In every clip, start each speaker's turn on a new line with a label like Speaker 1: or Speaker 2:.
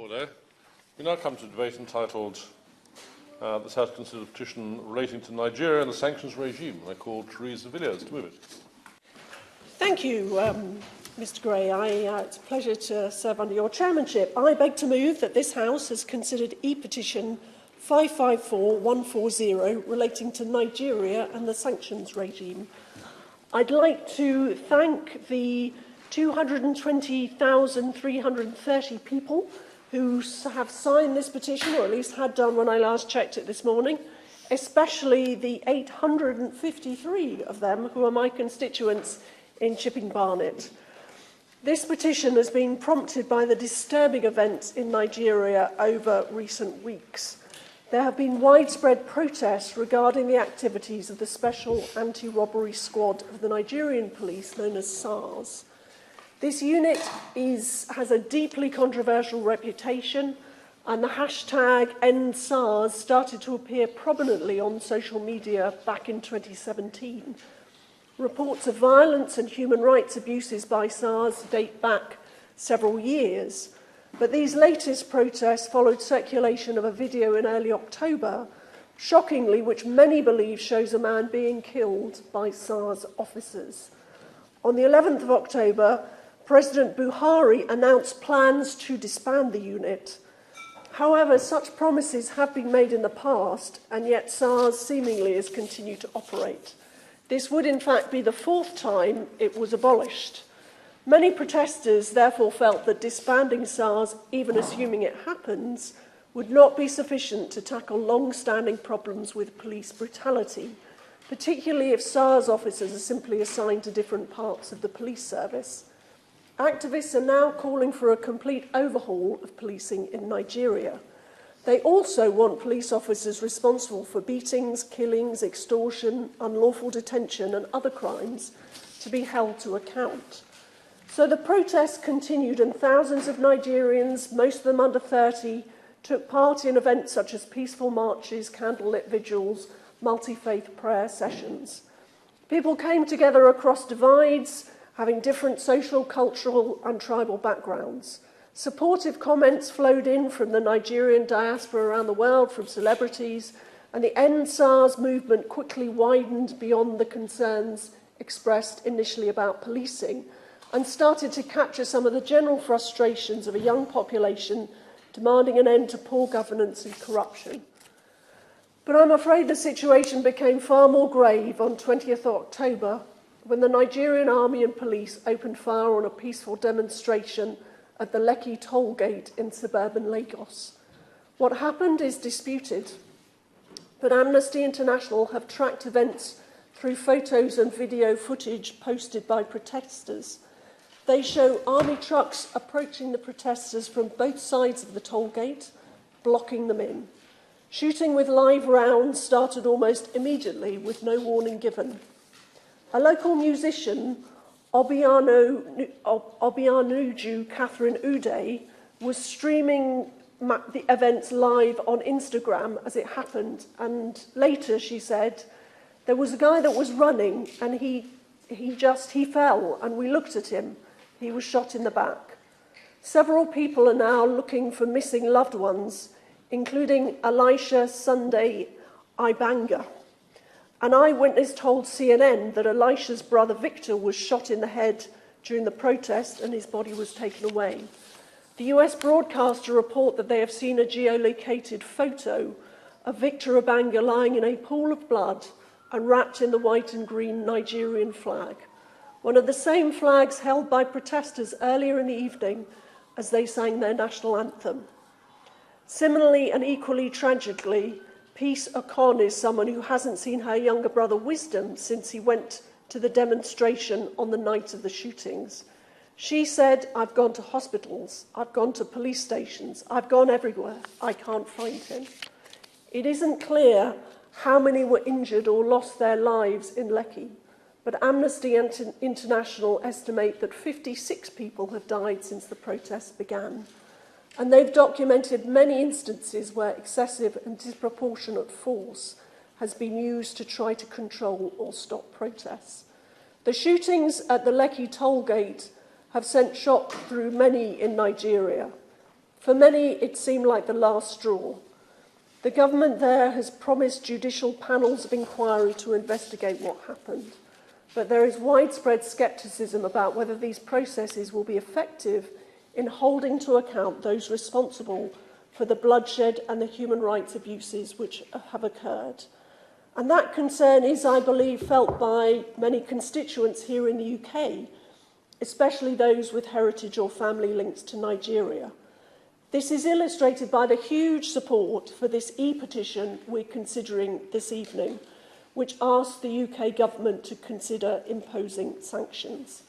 Speaker 1: Order. We now come to a debate entitled This House considers a petition relating to Nigeria and the sanctions regime. I call Theresa Villiers to move it.
Speaker 2: Thank you, Mr Gray. It's a pleasure to serve under your chairmanship. I beg to move that this House has considered e-petition 554140 relating to Nigeria and the sanctions regime. I'd like to thank the 220,330 people who have signed this petition, or at least had done when I last checked it this morning, especially the 853 of them who are my constituents in Chipping Barnet. This petition has been prompted by the disturbing events in Nigeria over recent weeks. There have been widespread protests regarding the activities of the Special Anti-Robbery Squad of the Nigerian police, known as SARS. This unit has a deeply controversial reputation, and the hashtag #EndSARS started to appear prominently on social media back in 2017. Reports of violence and human rights abuses by SARS date back several years, but these latest protests followed circulation of a video in early October, shockingly, which many believe shows a man being killed by SARS officers. On the 11th of October, President Buhari announced plans to disband the unit. However, such promises have been made in the past, and yet SARS seemingly has continued to operate. This would in fact be the fourth time it was abolished. Many protesters therefore felt that disbanding SARS, even assuming it happens, would not be sufficient to tackle long-standing problems with police brutality, particularly if SARS officers are simply assigned to different parts of the police service. Activists are now calling for a complete overhaul of policing in Nigeria. They also want police officers responsible for beatings, killings, extortion, unlawful detention and other crimes to be held to account. So the protests continued, and thousands of Nigerians, most of them under 30, took part in events such as peaceful marches, candlelit vigils, multi-faith prayer sessions. People came together across divides, having different social, cultural and tribal backgrounds. Supportive comments flowed in from the Nigerian diaspora around the world, from celebrities, and the End SARS movement quickly widened beyond the concerns expressed initially about policing and started to capture some of the general frustrations of a young population demanding an end to poor governance and corruption. But I'm afraid the situation became far more grave on 20th October, when the Nigerian army and police opened fire on a peaceful demonstration at the Lekki toll gate in suburban Lagos. What happened is disputed, but Amnesty International have tracked events through photos and video footage posted by protesters. They show army trucks approaching the protesters from both sides of the toll gate, blocking them in. Shooting with live rounds started almost immediately with no warning given. A local musician, Obianuju Catherine Ude, was streaming the events live on Instagram as it happened, and later she said, there was a guy that was running and he fell and we looked at him. He was shot in the back. Several people are now looking for missing loved ones, including Elisha Sunday Ibanga. An eyewitness told CNN that Elisha's brother Victor was shot in the head during the protest and his body was taken away. The US broadcaster report that they have seen a geolocated photo of Victor Ibanga lying in a pool of blood and wrapped in the white and green Nigerian flag, one of the same flags held by protesters earlier in the evening as they sang their national anthem. Similarly and equally tragically, Peace Okon is someone who hasn't seen her younger brother Wisdom since he went to the demonstration on the night of the shootings. She said, I've gone to hospitals, I've gone to police stations, I've gone everywhere, I can't find him. It isn't clear how many were injured or lost their lives in Lekki, but Amnesty International estimate that 56 people have died since the protests began. And they've documented many instances where excessive and disproportionate force has been used to try to control or stop protests. The shootings at the Lekki toll gate have sent shock through many in Nigeria. For many, it seemed like the last straw. The government there has promised judicial panels of inquiry to investigate what happened, but there is widespread scepticism about whether these processes will be effective in holding to account those responsible for the bloodshed and the human rights abuses which have occurred. And that concern is, I believe, felt by many constituents here in the UK, especially those with heritage or family links to Nigeria. This is illustrated by the huge support for this e-petition we're considering this evening, which asks the UK government to consider imposing sanctions.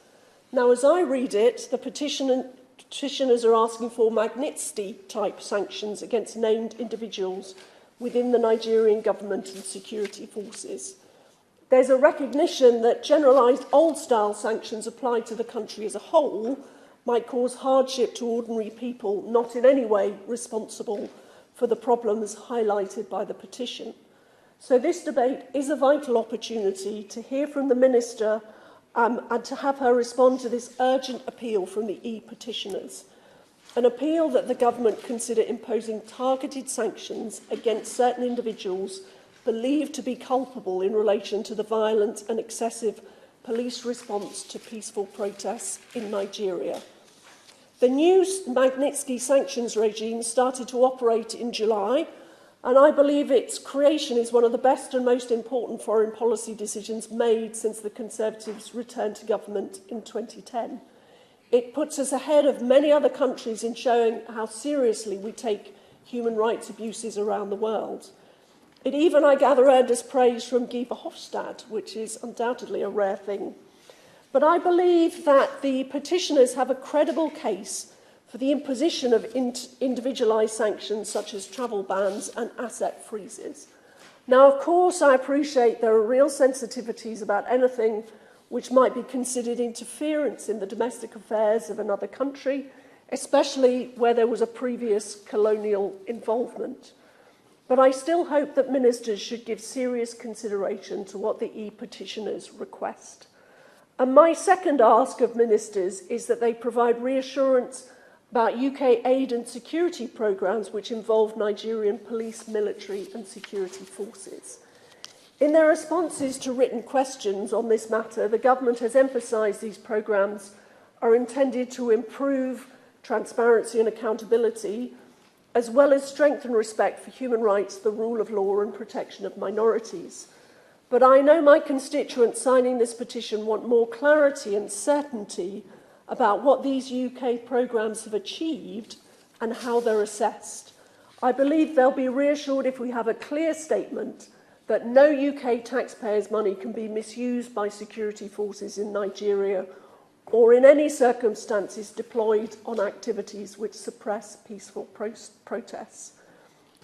Speaker 2: Now, as I read it, the petitioners are asking for Magnitsky-type sanctions against named individuals within the Nigerian government and security forces. There's a recognition that generalised old-style sanctions applied to the country as a whole might cause hardship to ordinary people not in any way responsible for the problems highlighted by the petition. So this debate is a vital opportunity to hear from the Minister and to have her respond to this urgent appeal from the e-petitioners. An appeal that the government consider imposing targeted sanctions against certain individuals believed to be culpable in relation to the violent and excessive police response to peaceful protests in Nigeria. The new Magnitsky sanctions regime started to operate in July, and I believe its creation is one of the best and most important foreign policy decisions made since the Conservatives returned to government in 2010. It puts us ahead of many other countries in showing how seriously we take human rights abuses around the world. It even, I gather, earned us praise from Guy Verhofstadt, which is undoubtedly a rare thing. But I believe that the petitioners have a credible case for the imposition of individualised sanctions such as travel bans and asset freezes. Now, of course, I appreciate there are real sensitivities about anything which might be considered interference in the domestic affairs of another country, especially where there was a previous colonial involvement. But I still hope that ministers should give serious consideration to what the e-petitioners request. And my second ask of ministers is that they provide reassurance about UK aid and security programmes which involve Nigerian police, military and security forces. In their responses to written questions on this matter, the government has emphasised these programmes are intended to improve transparency and accountability, as well as strengthen respect for human rights, the rule of law and protection of minorities. But I know my constituents signing this petition want more clarity and certainty about what these UK programmes have achieved and how they're assessed. I believe they'll be reassured if we have a clear statement that no UK taxpayers' money can be misused by security forces in Nigeria or in any circumstances deployed on activities which suppress peaceful protests.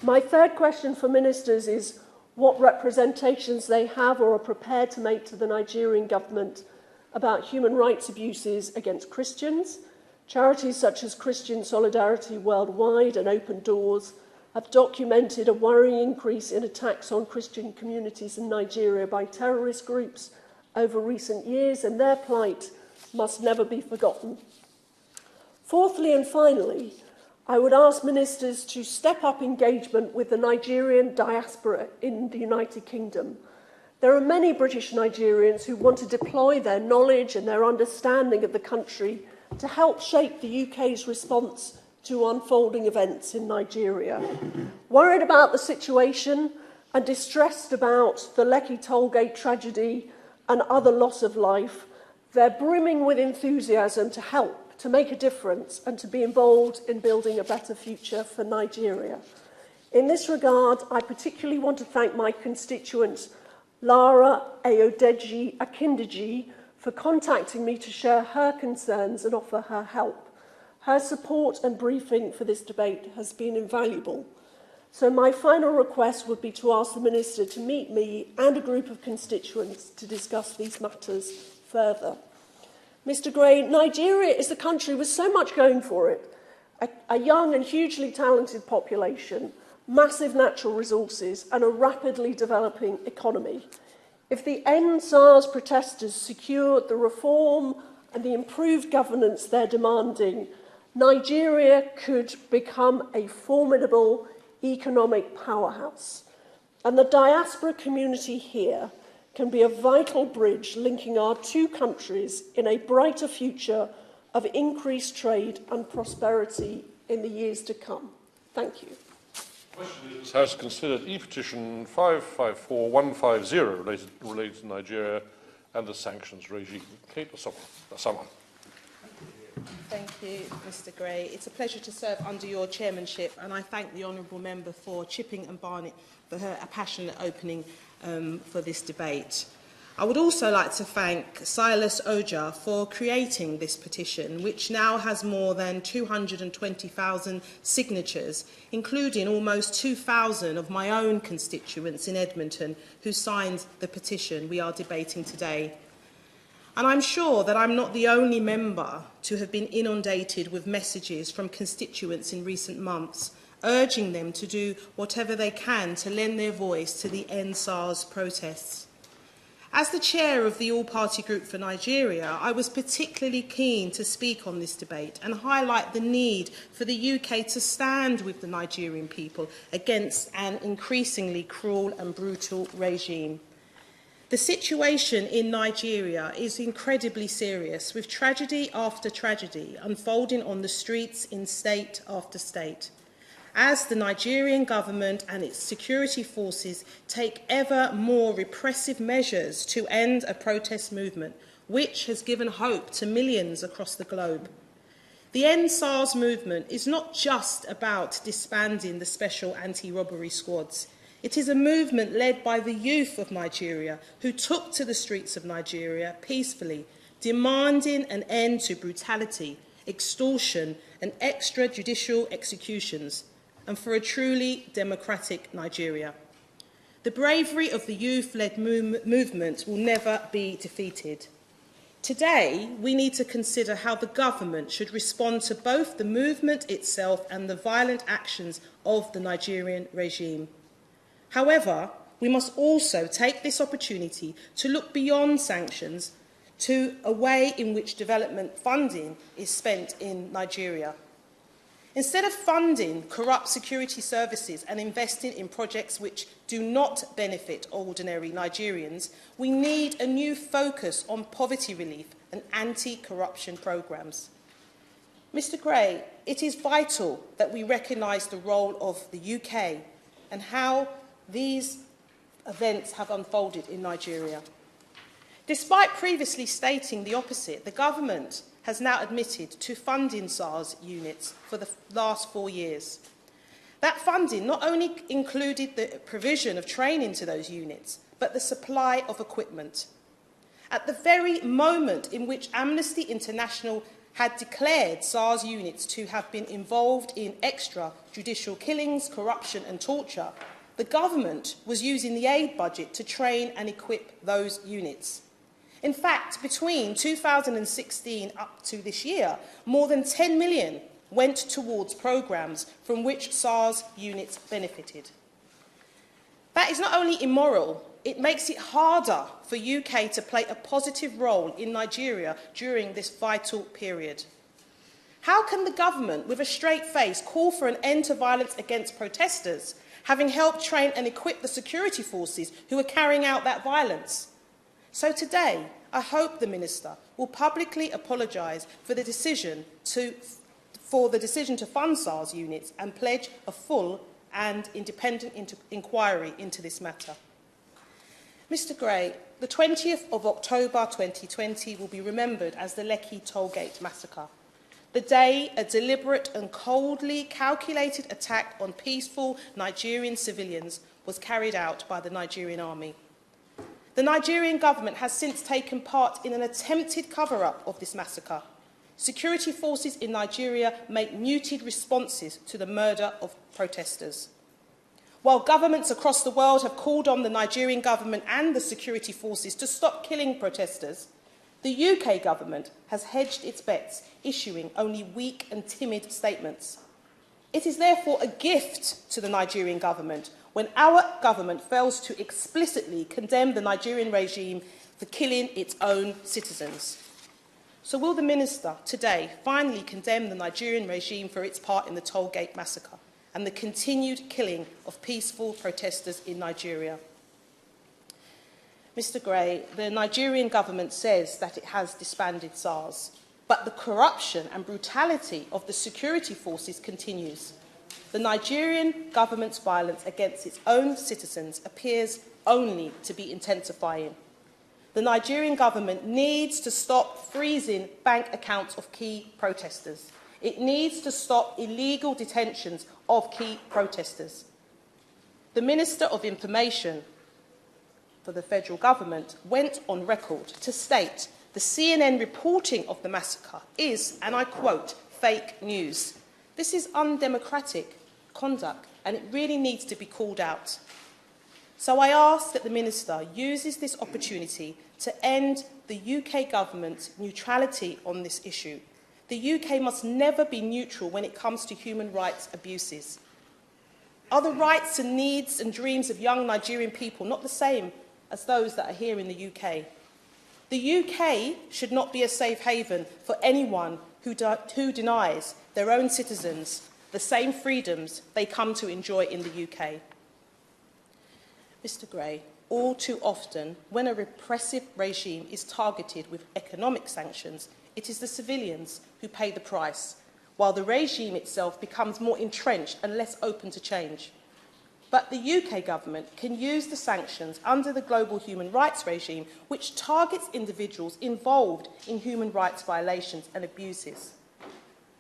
Speaker 2: My third question for ministers is what representations they have or are prepared to make to the Nigerian government about human rights abuses against Christians. Charities such as Christian Solidarity Worldwide and Open Doors have documented a worrying increase in attacks on Christian communities in Nigeria by terrorist groups over recent years, and their plight must never be forgotten. Fourthly and finally, I would ask ministers to step up engagement with the Nigerian diaspora in the United Kingdom. There are many British Nigerians who want to deploy their knowledge and their understanding of the country to help shape the UK's response to unfolding events in Nigeria. Worried about the situation and distressed about the Lekki Tollgate tragedy and other loss of life, they're brimming with enthusiasm to help, to make a difference and to be involved in building a better future for Nigeria. In this regard, I particularly want to thank my constituent Lara Ayodeji Akindeji for contacting me to share her concerns and offer her help. Her support and briefing for this debate has been invaluable. So my final request would be to ask the Minister to meet me and a group of constituents to discuss these matters further. Mr. Gray, Nigeria is a country with so much going for it. A young and hugely talented population, massive natural resources and a rapidly developing economy. If the End SARS protesters secured the reform and the improved governance they're demanding, Nigeria could become a formidable economic powerhouse, and the diaspora community here can be a vital bridge linking our two countries in a brighter future of increased trade and prosperity in the years to come. Thank you.
Speaker 1: This House considered e-petition 554150 related to Nigeria and the sanctions regime. Kate or someone?
Speaker 3: Thank you, Mr Gray. It's a pleasure to serve under your chairmanship, and I thank the honourable member for Chipping and Barnett for her passionate opening for this debate. I would also like to thank Silas Oja for creating this petition, which now has more than 220,000 signatures, including almost 2,000 of my own constituents in Edmonton who signed the petition we are debating today. And I'm sure that I'm not the only member to have been inundated with messages from constituents in recent months, urging them to do whatever they can to lend their voice to the End SARS protests. As the chair of the All-Party Group for Nigeria, I was particularly keen to speak on this debate and highlight the need for the UK to stand with the Nigerian people against an increasingly cruel and brutal regime. The situation in Nigeria is incredibly serious, with tragedy after tragedy unfolding on the streets in state after state, as the Nigerian government and its security forces take ever more repressive measures to end a protest movement, which has given hope to millions across the globe. The End SARS movement is not just about disbanding the special anti-robbery squads. It is a movement led by the youth of Nigeria who took to the streets of Nigeria peacefully, demanding an end to brutality, extortion and extrajudicial executions, and for a truly democratic Nigeria. The bravery of the youth-led movement will never be defeated. Today, we need to consider how the government should respond to both the movement itself and the violent actions of the Nigerian regime. However, we must also take this opportunity to look beyond sanctions to a way in which development funding is spent in Nigeria. Instead of funding corrupt security services and investing in projects which do not benefit ordinary Nigerians, we need a new focus on poverty relief and anti-corruption programmes. Mr Gray, it is vital that we recognise the role of the UK and how these events have unfolded in Nigeria. Despite previously stating the opposite, the government has now admitted to funding SARS units for the last 4 years. That funding not only included the provision of training to those units, but the supply of equipment. At the very moment in which Amnesty International had declared SARS units to have been involved in extrajudicial killings, corruption and torture, the government was using the aid budget to train and equip those units. In fact, between 2016 up to this year, more than 10 million went towards programmes from which SARS units benefited. That is not only immoral, it makes it harder for UK to play a positive role in Nigeria during this vital period. How can the government, with a straight face, call for an end to violence against protesters, having helped train and equip the security forces who are carrying out that violence? So today, I hope the Minister will publicly apologise for the decision to fund SARS units and pledge a full and independent inquiry into this matter. Mr Gray, the 20th of October 2020 will be remembered as the Lekki Tollgate massacre, the day a deliberate and coldly calculated attack on peaceful Nigerian civilians was carried out by the Nigerian army. The Nigerian government has since taken part in an attempted cover-up of this massacre. Security forces in Nigeria make muted responses to the murder of protesters. While governments across the world have called on the Nigerian government and the security forces to stop killing protesters, the UK government has hedged its bets, issuing only weak and timid statements. It is therefore a gift to the Nigerian government when our government fails to explicitly condemn the Nigerian regime for killing its own citizens. So will the Minister today finally condemn the Nigerian regime for its part in the Tollgate massacre and the continued killing of peaceful protesters in Nigeria? Mr. Gray, the Nigerian government says that it has disbanded SARS, but the corruption and brutality of the security forces continues. The Nigerian government's violence against its own citizens appears only to be intensifying. The Nigerian government needs to stop freezing bank accounts of key protesters. It needs to stop illegal detentions of key protesters. The Minister of Information for the federal government went on record to state the CNN reporting of the massacre is, and I quote, fake news. This is undemocratic conduct, and it really needs to be called out. So I ask that the Minister uses this opportunity to end the UK government's neutrality on this issue. The UK must never be neutral when it comes to human rights abuses. Are the rights and needs and dreams of young Nigerian people not the same as those that are here in the UK? The UK should not be a safe haven for anyone who denies their own citizens the same freedoms they come to enjoy in the UK. Mr. Gray, all too often, when a repressive regime is targeted with economic sanctions, it is the civilians who pay the price, while the regime itself becomes more entrenched and less open to change. But the UK government can use the sanctions under the global human rights regime, which targets individuals involved in human rights violations and abuses.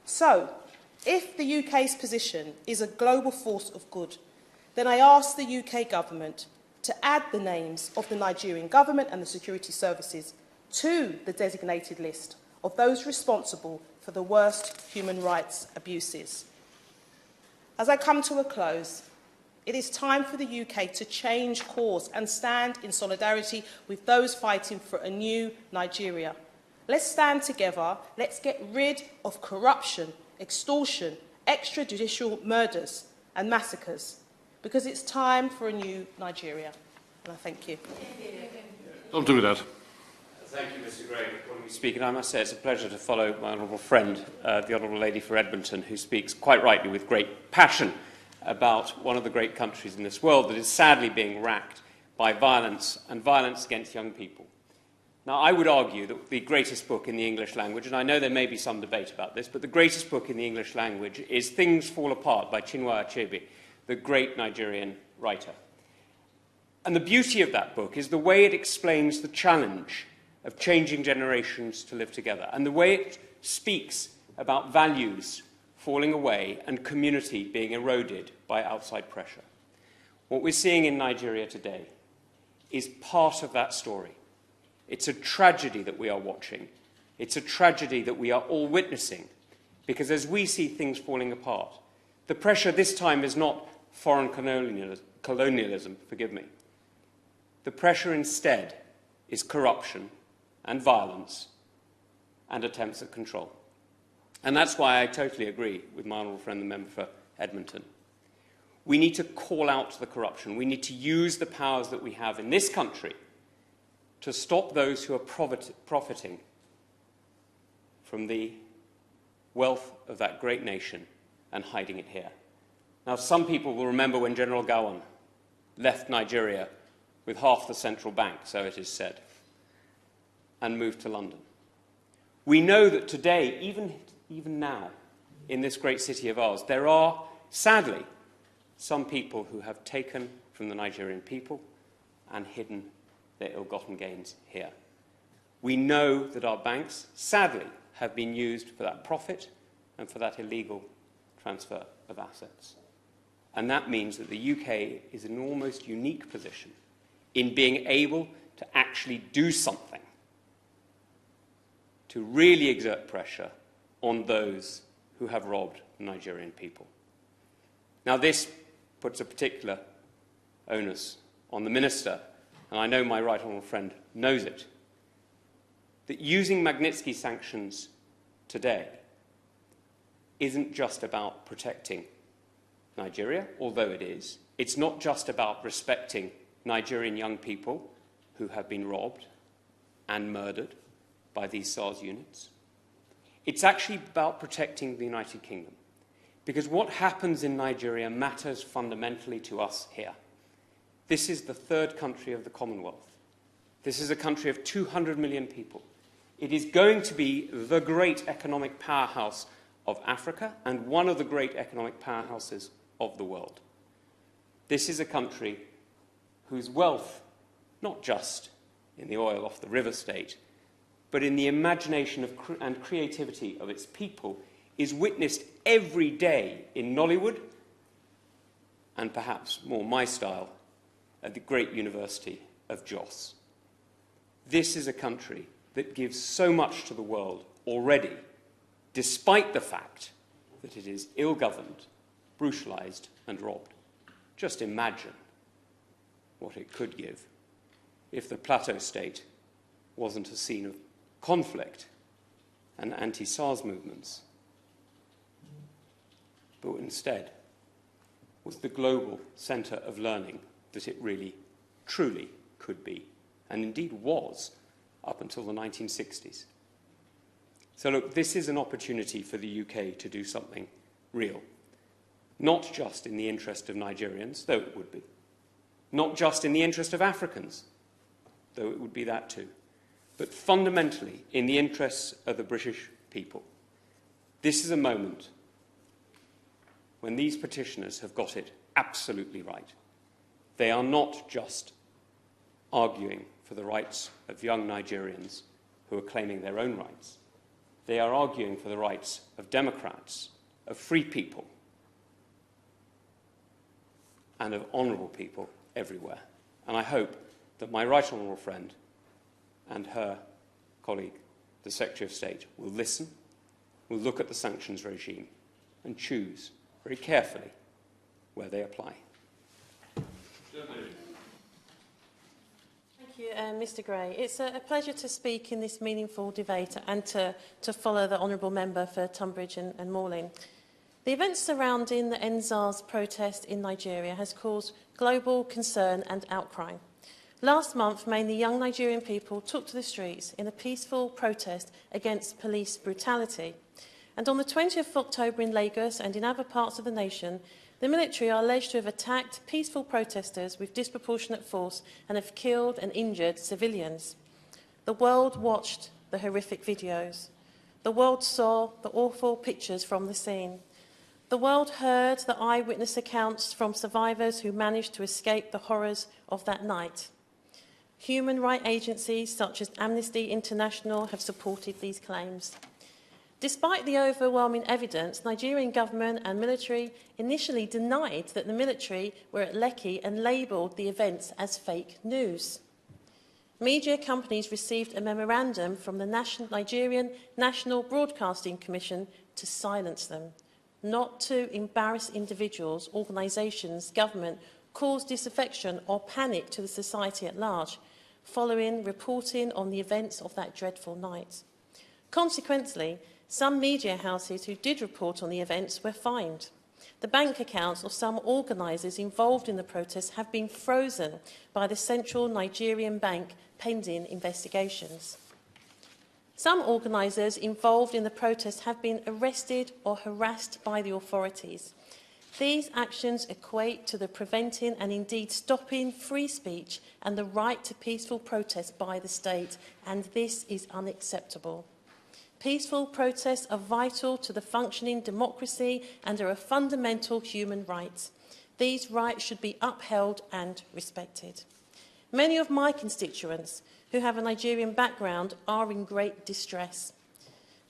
Speaker 3: So, if the UK's position is a global force of good, then I ask the UK government to add the names of the Nigerian government and the security services to the designated list of those responsible for the worst human rights abuses. As I come to a close, it is time for the UK to change course and stand in solidarity with those fighting for a new Nigeria. Let's stand together. Let's get rid of corruption, extortion, extrajudicial murders and massacres, because it's time for a new Nigeria. And I thank you.
Speaker 1: I'll do that.
Speaker 4: Thank you, Mr. Gray, for calling me to speak. And I must say it's a pleasure to follow my honourable friend, the Honourable Lady for Edmonton, who speaks quite rightly with great passion about one of the great countries in this world that is sadly being racked by violence, and violence against young people. Now, I would argue that the greatest book in the English language, and I know there may be some debate about this, but the greatest book in the English language is Things Fall Apart by Chinua Achebe, the great Nigerian writer. And the beauty of that book is the way it explains the challenge of changing generations to live together, and the way it speaks about values falling away and community being eroded by outside pressure. What we're seeing in Nigeria today is part of that story. It's a tragedy that we are watching. It's a tragedy that we are all witnessing, because as we see things falling apart, the pressure this time is not foreign colonialism, forgive me. The pressure instead is corruption and violence and attempts at control. And that's why I totally agree with my honourable friend, the member for Edmonton. We need to call out the corruption. We need to use the powers that we have in this country to stop those who are profiting from the wealth of that great nation and hiding it here. Now, some people will remember when General Gowon left Nigeria with half the central bank, so it is said, and moved to London. We know that today, even now, in this great city of ours, there are, sadly, some people who have taken from the Nigerian people and hidden their ill-gotten gains here. We know that our banks, sadly, have been used for that profit and for that illegal transfer of assets. And that means that the UK is in an almost unique position in being able to actually do something to really exert pressure on those who have robbed the Nigerian people. Now, this puts a particular onus on the Minister, and I know my right honourable friend knows it, that using Magnitsky sanctions today isn't just about protecting Nigeria, although it is. It's not just about respecting Nigerian young people who have been robbed and murdered by these SARS units. It's actually about protecting the United Kingdom, because what happens in Nigeria matters fundamentally to us here. This is the third country of the Commonwealth. This is a country of 200 million people. It is going to be the great economic powerhouse of Africa and one of the great economic powerhouses of the world. This is a country whose wealth, not just in the oil off the river state, but in the imagination and creativity of its people, is witnessed every day in Nollywood and perhaps more my style at the great University of Jos. This is a country that gives so much to the world already, despite the fact that it is ill-governed, brutalised and robbed. Just imagine what it could give if the Plateau State wasn't a scene of conflict and anti-SARS movements, but instead was the global centre of learning that it really, truly could be, and indeed was up until the 1960s. So look, this is an opportunity for the UK to do something real, not just in the interest of Nigerians, though it would be, not just in the interest of Africans, though it would be that too, but fundamentally in the interests of the British people. This is a moment when these petitioners have got it absolutely right. They are not just arguing for the rights of young Nigerians who are claiming their own rights. They are arguing for the rights of Democrats, of free people, and of honourable people everywhere. And I hope that my right honourable friend and her colleague, the Secretary of State, will listen, will look at the sanctions regime and choose very carefully where they apply.
Speaker 5: Thank you, Mr Gray. It's a pleasure to speak in this meaningful debate and to follow the Honourable Member for Tunbridge and Malling. The events surrounding the NSARS protest in Nigeria has caused global concern and outcry. Last month, mainly young Nigerian people took to the streets in a peaceful protest against police brutality. And on the 20th of October in Lagos and in other parts of the nation, the military are alleged to have attacked peaceful protesters with disproportionate force and have killed and injured civilians. The world watched the horrific videos. The world saw the awful pictures from the scene. The world heard the eyewitness accounts from survivors who managed to escape the horrors of that night. Human rights agencies such as Amnesty International have supported these claims. Despite the overwhelming evidence, Nigerian government and military initially denied that the military were at Lekki and labelled the events as fake news. Media companies received a memorandum from the Nigerian National Broadcasting Commission to silence them, not to embarrass individuals, organisations, government, cause disaffection or panic to the society at large, following reporting on the events of that dreadful night. Consequently, some media houses who did report on the events were fined. The bank accounts of some organisers involved in the protests have been frozen by the Central Nigerian Bank pending investigations. Some organisers involved in the protests have been arrested or harassed by the authorities. These actions equate to the preventing and indeed stopping free speech and the right to peaceful protest by the state, and this is unacceptable. Peaceful protests are vital to the functioning democracy and are a fundamental human right. These rights should be upheld and respected. Many of my constituents who have a Nigerian background are in great distress.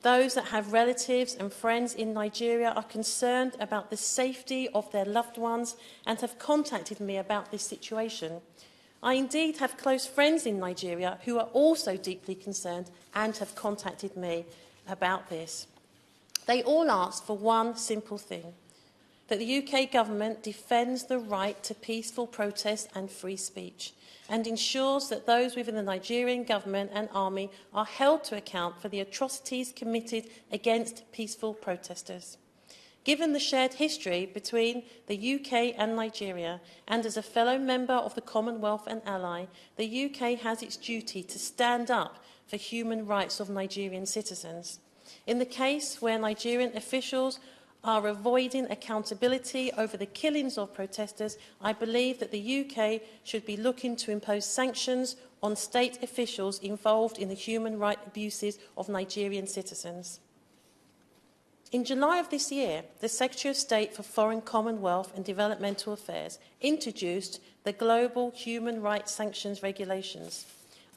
Speaker 5: Those that have relatives and friends in Nigeria are concerned about the safety of their loved ones and have contacted me about this situation. I indeed have close friends in Nigeria who are also deeply concerned and have contacted me about this. They all ask for one simple thing, that the UK government defends the right to peaceful protest and free speech and ensures that those within the Nigerian government and army are held to account for the atrocities committed against peaceful protesters. Given the shared history between the UK and Nigeria, and as a fellow member of the Commonwealth and ally, the UK has its duty to stand up for human rights of Nigerian citizens. In the case where Nigerian officials are avoiding accountability over the killings of protesters, I believe that the UK should be looking to impose sanctions on state officials involved in the human rights abuses of Nigerian citizens. In July of this year, the Secretary of State for Foreign, Commonwealth and Developmental Affairs introduced the Global Human Rights Sanctions Regulations.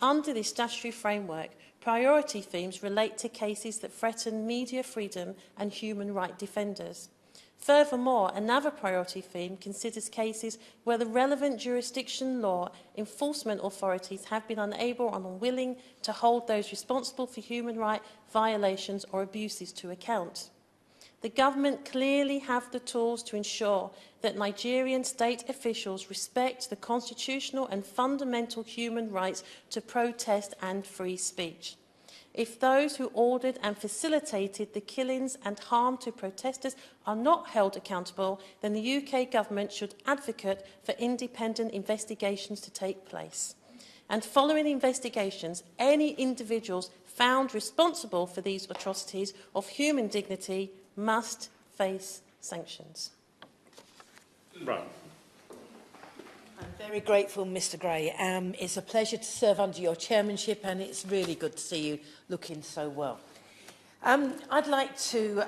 Speaker 5: Under this statutory framework, priority themes relate to cases that threaten media freedom and human rights defenders. Furthermore, another priority theme considers cases where the relevant jurisdiction law enforcement authorities have been unable or unwilling to hold those responsible for human rights violations or abuses to account. The government clearly have the tools to ensure that Nigerian state officials respect the constitutional and fundamental human rights to protest and free speech. If those who ordered and facilitated the killings and harm to protesters are not held accountable, then the UK government should advocate for independent investigations to take place. And following investigations, any individuals found responsible for these atrocities of human dignity must face sanctions.
Speaker 1: Brown.
Speaker 6: I'm very grateful, Mr Gray. It's a pleasure to serve under your chairmanship, and it's really good to see you looking so well. I'd like to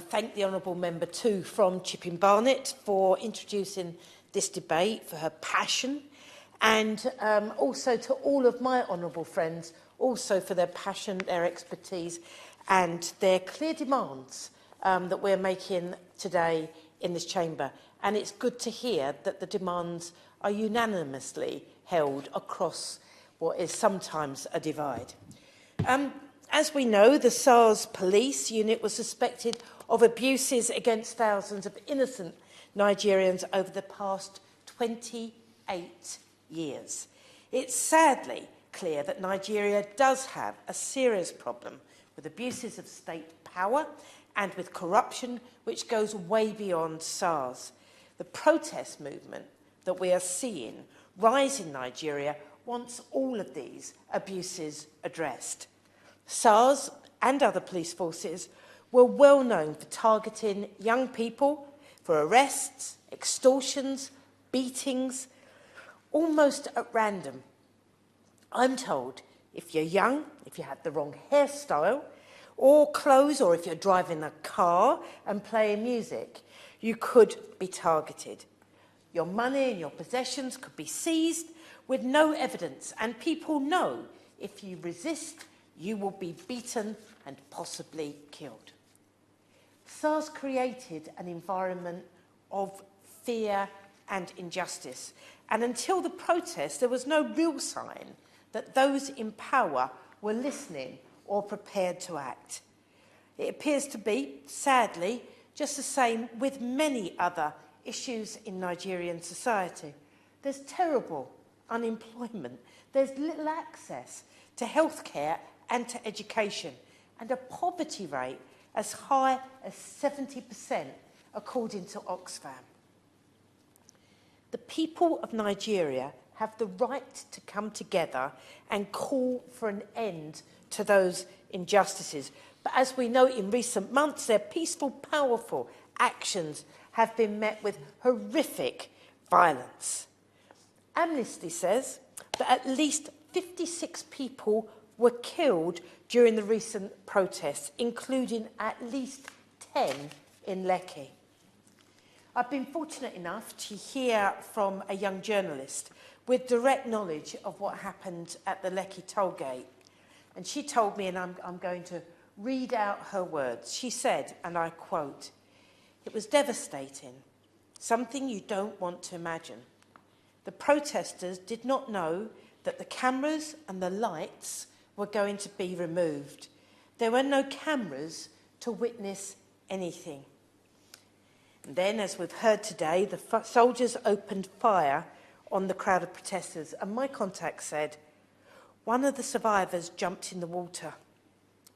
Speaker 6: thank the Honourable Member too from Chipping Barnet for introducing this debate, for her passion, and also to all of my honourable friends, also for their passion, their expertise, and their clear demands that we're making today in this chamber. And it's good to hear that the demands are unanimously held across what is sometimes a divide. As we know, the SARS police unit was suspected of abuses against thousands of innocent Nigerians over the past 28 years. It's sadly clear that Nigeria does have a serious problem with abuses of state power and with corruption which goes way beyond SARS. The protest movement that we are seeing rise in Nigeria wants all of these abuses addressed. SARS and other police forces were well known for targeting young people, for arrests, extortions, beatings, almost at random. I'm told if you're young, if you have the wrong hairstyle or clothes, or if you're driving a car and playing music, you could be targeted. Your money and your possessions could be seized with no evidence, and people know if you resist, you will be beaten and possibly killed. SARS created an environment of fear and injustice, and until the protest, there was no real sign that those in power were listening or prepared to act. It appears to be, sadly, just the same with many other issues in Nigerian society. There's terrible unemployment, there's little access to healthcare and to education, and a poverty rate as high as 70%, according to Oxfam. The people of Nigeria have the right to come together and call for an end to those injustices. But as we know, in recent months, their peaceful, powerful actions have been met with horrific violence. Amnesty says that at least 56 people were killed during the recent protests, including at least 10 in Lekki. I've been fortunate enough to hear from a young journalist with direct knowledge of what happened at the Lekki tollgate. And she told me, and I'm going to read out her words. She said, and I quote, "It was devastating, something you don't want to imagine. The protesters did not know that the cameras and the lights were going to be removed. There were no cameras to witness anything." And then, as we've heard today, the soldiers opened fire on the crowd of protesters, and my contact said one of the survivors jumped in the water,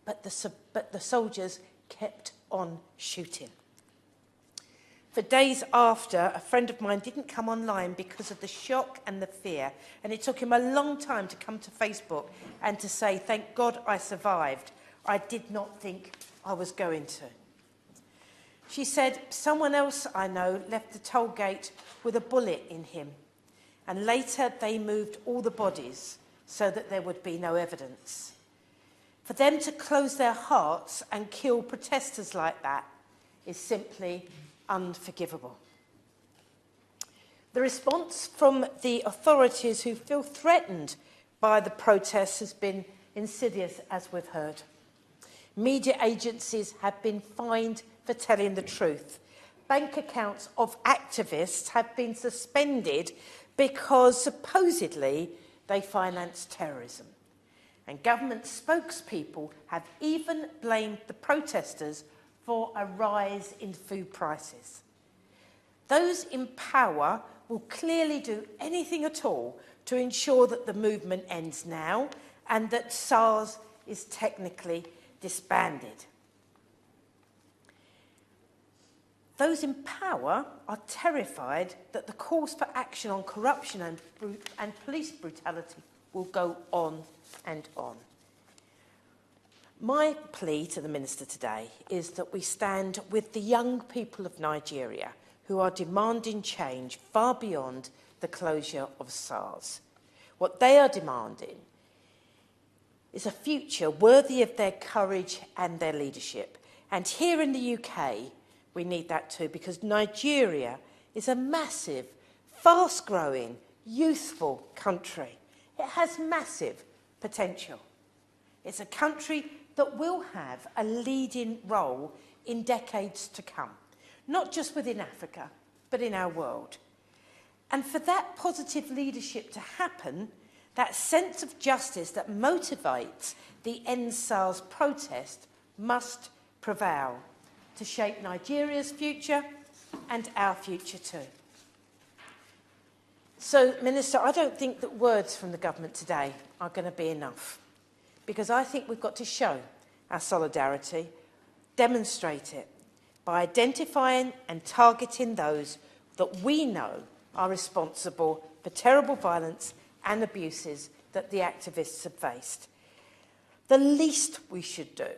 Speaker 6: but the soldiers kept on shooting. For days after, a friend of mine didn't come online because of the shock and the fear, and it took him a long time to come to Facebook and to say, "Thank God I survived. I did not think I was going to." She said, "Someone else I know left the toll gate with a bullet in him, and later they moved all the bodies so that there would be no evidence." For them to close their hearts and kill protesters like that is simply unforgivable. The response from the authorities who feel threatened by the protests has been insidious, as we've heard. Media agencies have been fined for telling the truth. Bank accounts of activists have been suspended because supposedly they finance terrorism. And government spokespeople have even blamed the protesters for a rise in food prices. Those in power will clearly do anything at all to ensure that the movement ends now and that SARS is technically disbanded. Those in power are terrified that the calls for action on corruption and police brutality will go on and on. My plea to the Minister today is that we stand with the young people of Nigeria who are demanding change far beyond the closure of SARS. What they are demanding is a future worthy of their courage and their leadership. And here in the UK, we need that too, because Nigeria is a massive, fast-growing, youthful country. It has massive potential. It's a country that will have a leading role in decades to come, not just within Africa, but in our world. And for that positive leadership to happen, that sense of justice that motivates the End SARS protest must prevail to shape Nigeria's future and our future too. So, Minister, I don't think that words from the government today are going to be enough, because I think we've got to show our solidarity, demonstrate it, by identifying and targeting those that we know are responsible for terrible violence and abuses that the activists have faced. The least we should do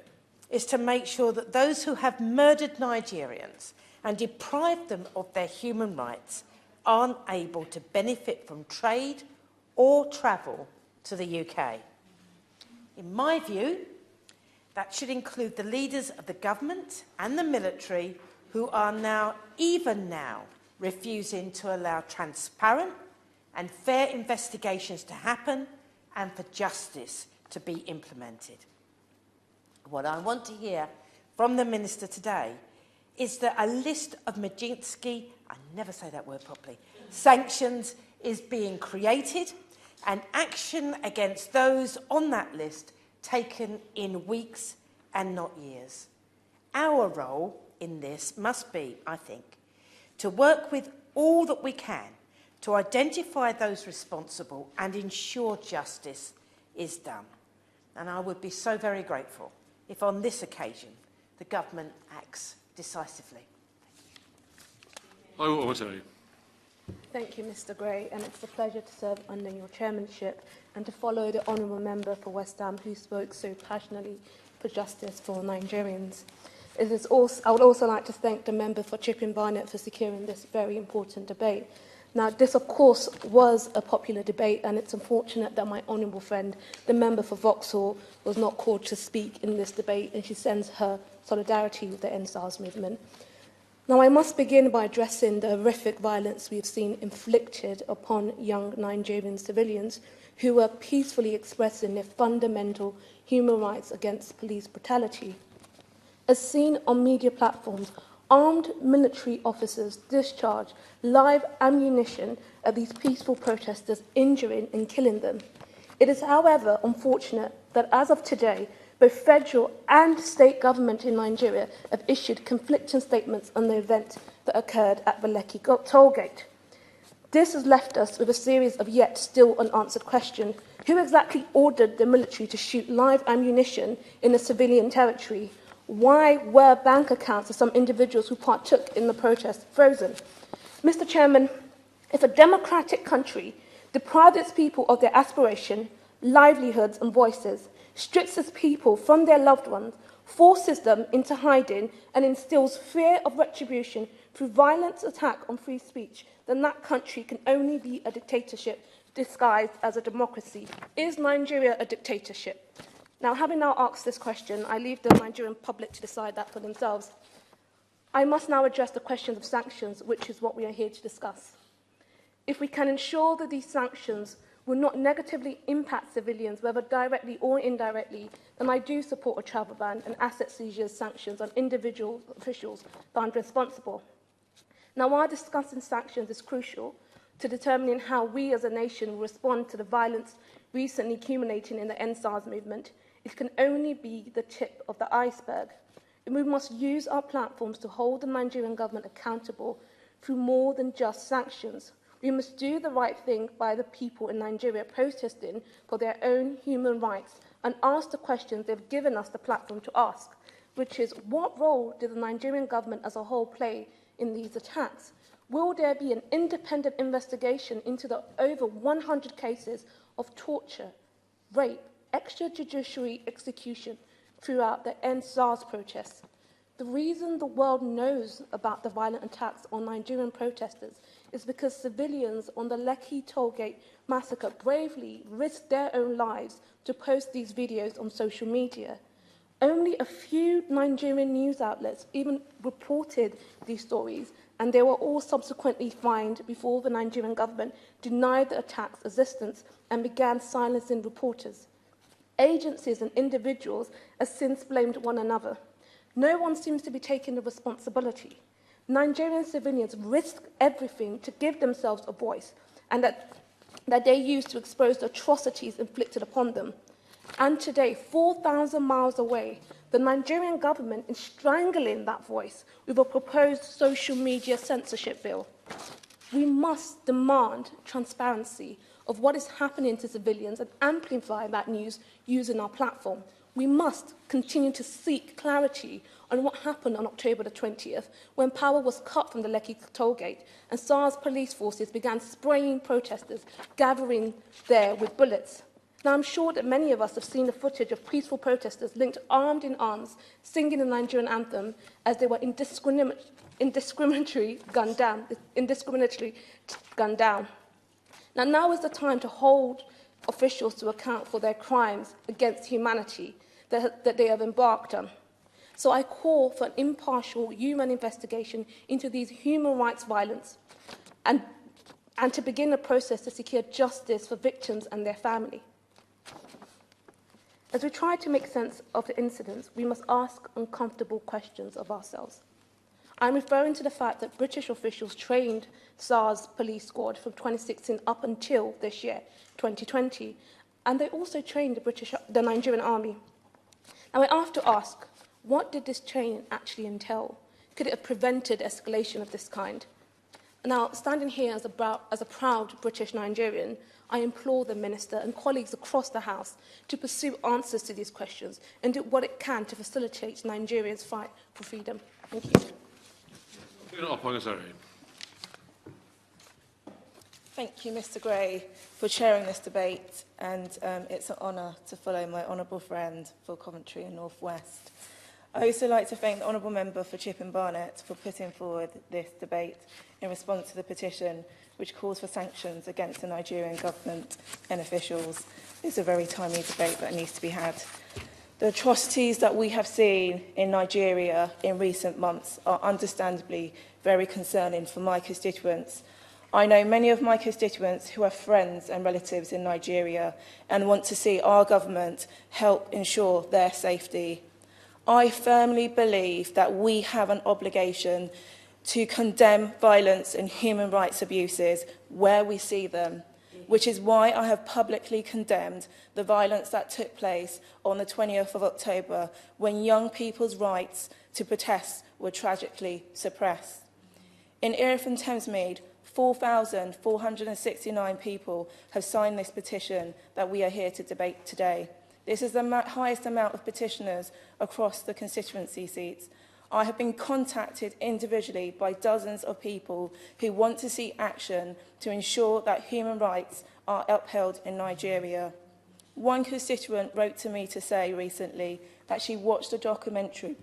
Speaker 6: is to make sure that those who have murdered Nigerians and deprived them of their human rights aren't able to benefit from trade or travel to the UK. In my view, that should include the leaders of the government and the military who are now refusing to allow transparent and fair investigations to happen and for justice to be implemented. What I want to hear from the Minister today is that a list of Magnitsky, I never say that word properly, sanctions is being created and action against those on that list taken in weeks and not years. Our role in this must be, I think, to work with all that we can to identify those responsible and ensure justice is done. And I would be so very grateful if on this occasion the government acts decisively.
Speaker 1: I will tell you.
Speaker 7: Thank you, Mr Gray, and it's a pleasure to serve under your chairmanship and to follow the honourable member for West Ham who spoke so passionately for justice for Nigerians. I would also like to thank the member for Chipping Barnett for securing this very important debate. Now, this, of course, was a popular debate, and it's unfortunate that my honourable friend, the member for Vauxhall, was not called to speak in this debate, and she sends her solidarity with the End SARS movement. Now, I must begin by addressing the horrific violence we've seen inflicted upon young Nigerian civilians who were peacefully expressing their fundamental human rights against police brutality. As seen on media platforms, armed military officers discharged live ammunition at these peaceful protesters, injuring and killing them. It is, however, unfortunate that as of today, both federal and state government in Nigeria have issued conflicting statements on the event that occurred at the Lekki tollgate. This has left us with a series of yet still unanswered questions. Who exactly ordered the military to shoot live ammunition in a civilian territory? Why were bank accounts of some individuals who partook in the protest frozen? Mr. Chairman, if a democratic country deprives its people of their aspiration, livelihoods and voices, strips its people from their loved ones, forces them into hiding and instills fear of retribution through violent attack on free speech, then that country can only be a dictatorship disguised as a democracy. Is Nigeria a dictatorship? Now, having now asked this question, I leave the Nigerian public to decide that for themselves. I must now address the questions of sanctions, which is what we are here to discuss. If we can ensure that these sanctions will not negatively impact civilians, whether directly or indirectly, then I do support a travel ban and asset seizures sanctions on individual officials found responsible. Now, while discussing sanctions is crucial to determining how we as a nation will respond to the violence recently accumulating in the NSARS movement, it can only be the tip of the iceberg. We must use our platforms to hold the Nigerian government accountable through more than just sanctions. We must do the right thing by the people in Nigeria protesting for their own human rights and ask the questions they've given us the platform to ask, which is, what role did the Nigerian government as a whole play in these attacks? Will there be an independent investigation into the over 100 cases of torture, rape, extrajudicial execution throughout the NSARS protests? The reason the world knows about the violent attacks on Nigerian protesters is because civilians on the Lekki Tollgate massacre bravely risked their own lives to post these videos on social media. Only a few Nigerian news outlets even reported these stories, and they were all subsequently fined before the Nigerian government denied the attack's existence and began silencing reporters. Agencies and individuals have since blamed one another. No one seems to be taking the responsibility. Nigerian civilians risk everything to give themselves a voice, and that they use to expose the atrocities inflicted upon them. And today, 4,000 miles away, the Nigerian government is strangling that voice with a proposed social media censorship bill. We must demand transparency of what is happening to civilians and amplify that news using our platform. We must continue to seek clarity on what happened on October the 20th, when power was cut from the Lekki Tollgate and SARS police forces began spraying protesters, gathering there with bullets. Now, I'm sure that many of us have seen the footage of peaceful protesters linked armed in arms, singing the Nigerian anthem as they were indiscriminately gunned down. Now is the time to hold officials to account for their crimes against humanity that they have embarked on. So I call for an impartial human investigation into these human rights violence and to begin a process to secure justice for victims and their family. As we try to make sense of the incidents, we must ask uncomfortable questions of ourselves. I'm referring to the fact that British officials trained SARS police squad from 2016 up until this year, 2020, and they also trained the Nigerian army. Now, I have to ask, what did this training actually entail? Could it have prevented escalation of this kind? Now, standing here as a proud British Nigerian, I implore the Minister and colleagues across the House to pursue answers to these questions and do what it can to facilitate Nigerians' fight for freedom. Thank you.
Speaker 3: Thank you, Mr. Gray, for chairing this debate, and it's an honour to follow my honourable friend for Coventry and North West. I also like to thank the honourable member for Chipping Barnett for putting forward this debate in response to the petition which calls for sanctions against the Nigerian government and officials. It's a very timely debate that needs to be had. The atrocities that we have seen in Nigeria in recent months are understandably very concerning for my constituents. I know many of my constituents who have friends and relatives in Nigeria and want to see our government help ensure their safety. I firmly believe that we have an obligation to condemn violence and human rights abuses where we see them, which is why I have publicly condemned the violence that took place on the 20th of October when young people's rights to protest were tragically suppressed. In Erith and Thamesmead, 4,469 people have signed this petition that we are here to debate today.
Speaker 7: This is the highest amount of petitioners across the constituency seats. I have been contacted individually by dozens of people who want to see action to ensure that human rights are upheld in Nigeria. One constituent wrote to me to say recently that she watched a documentary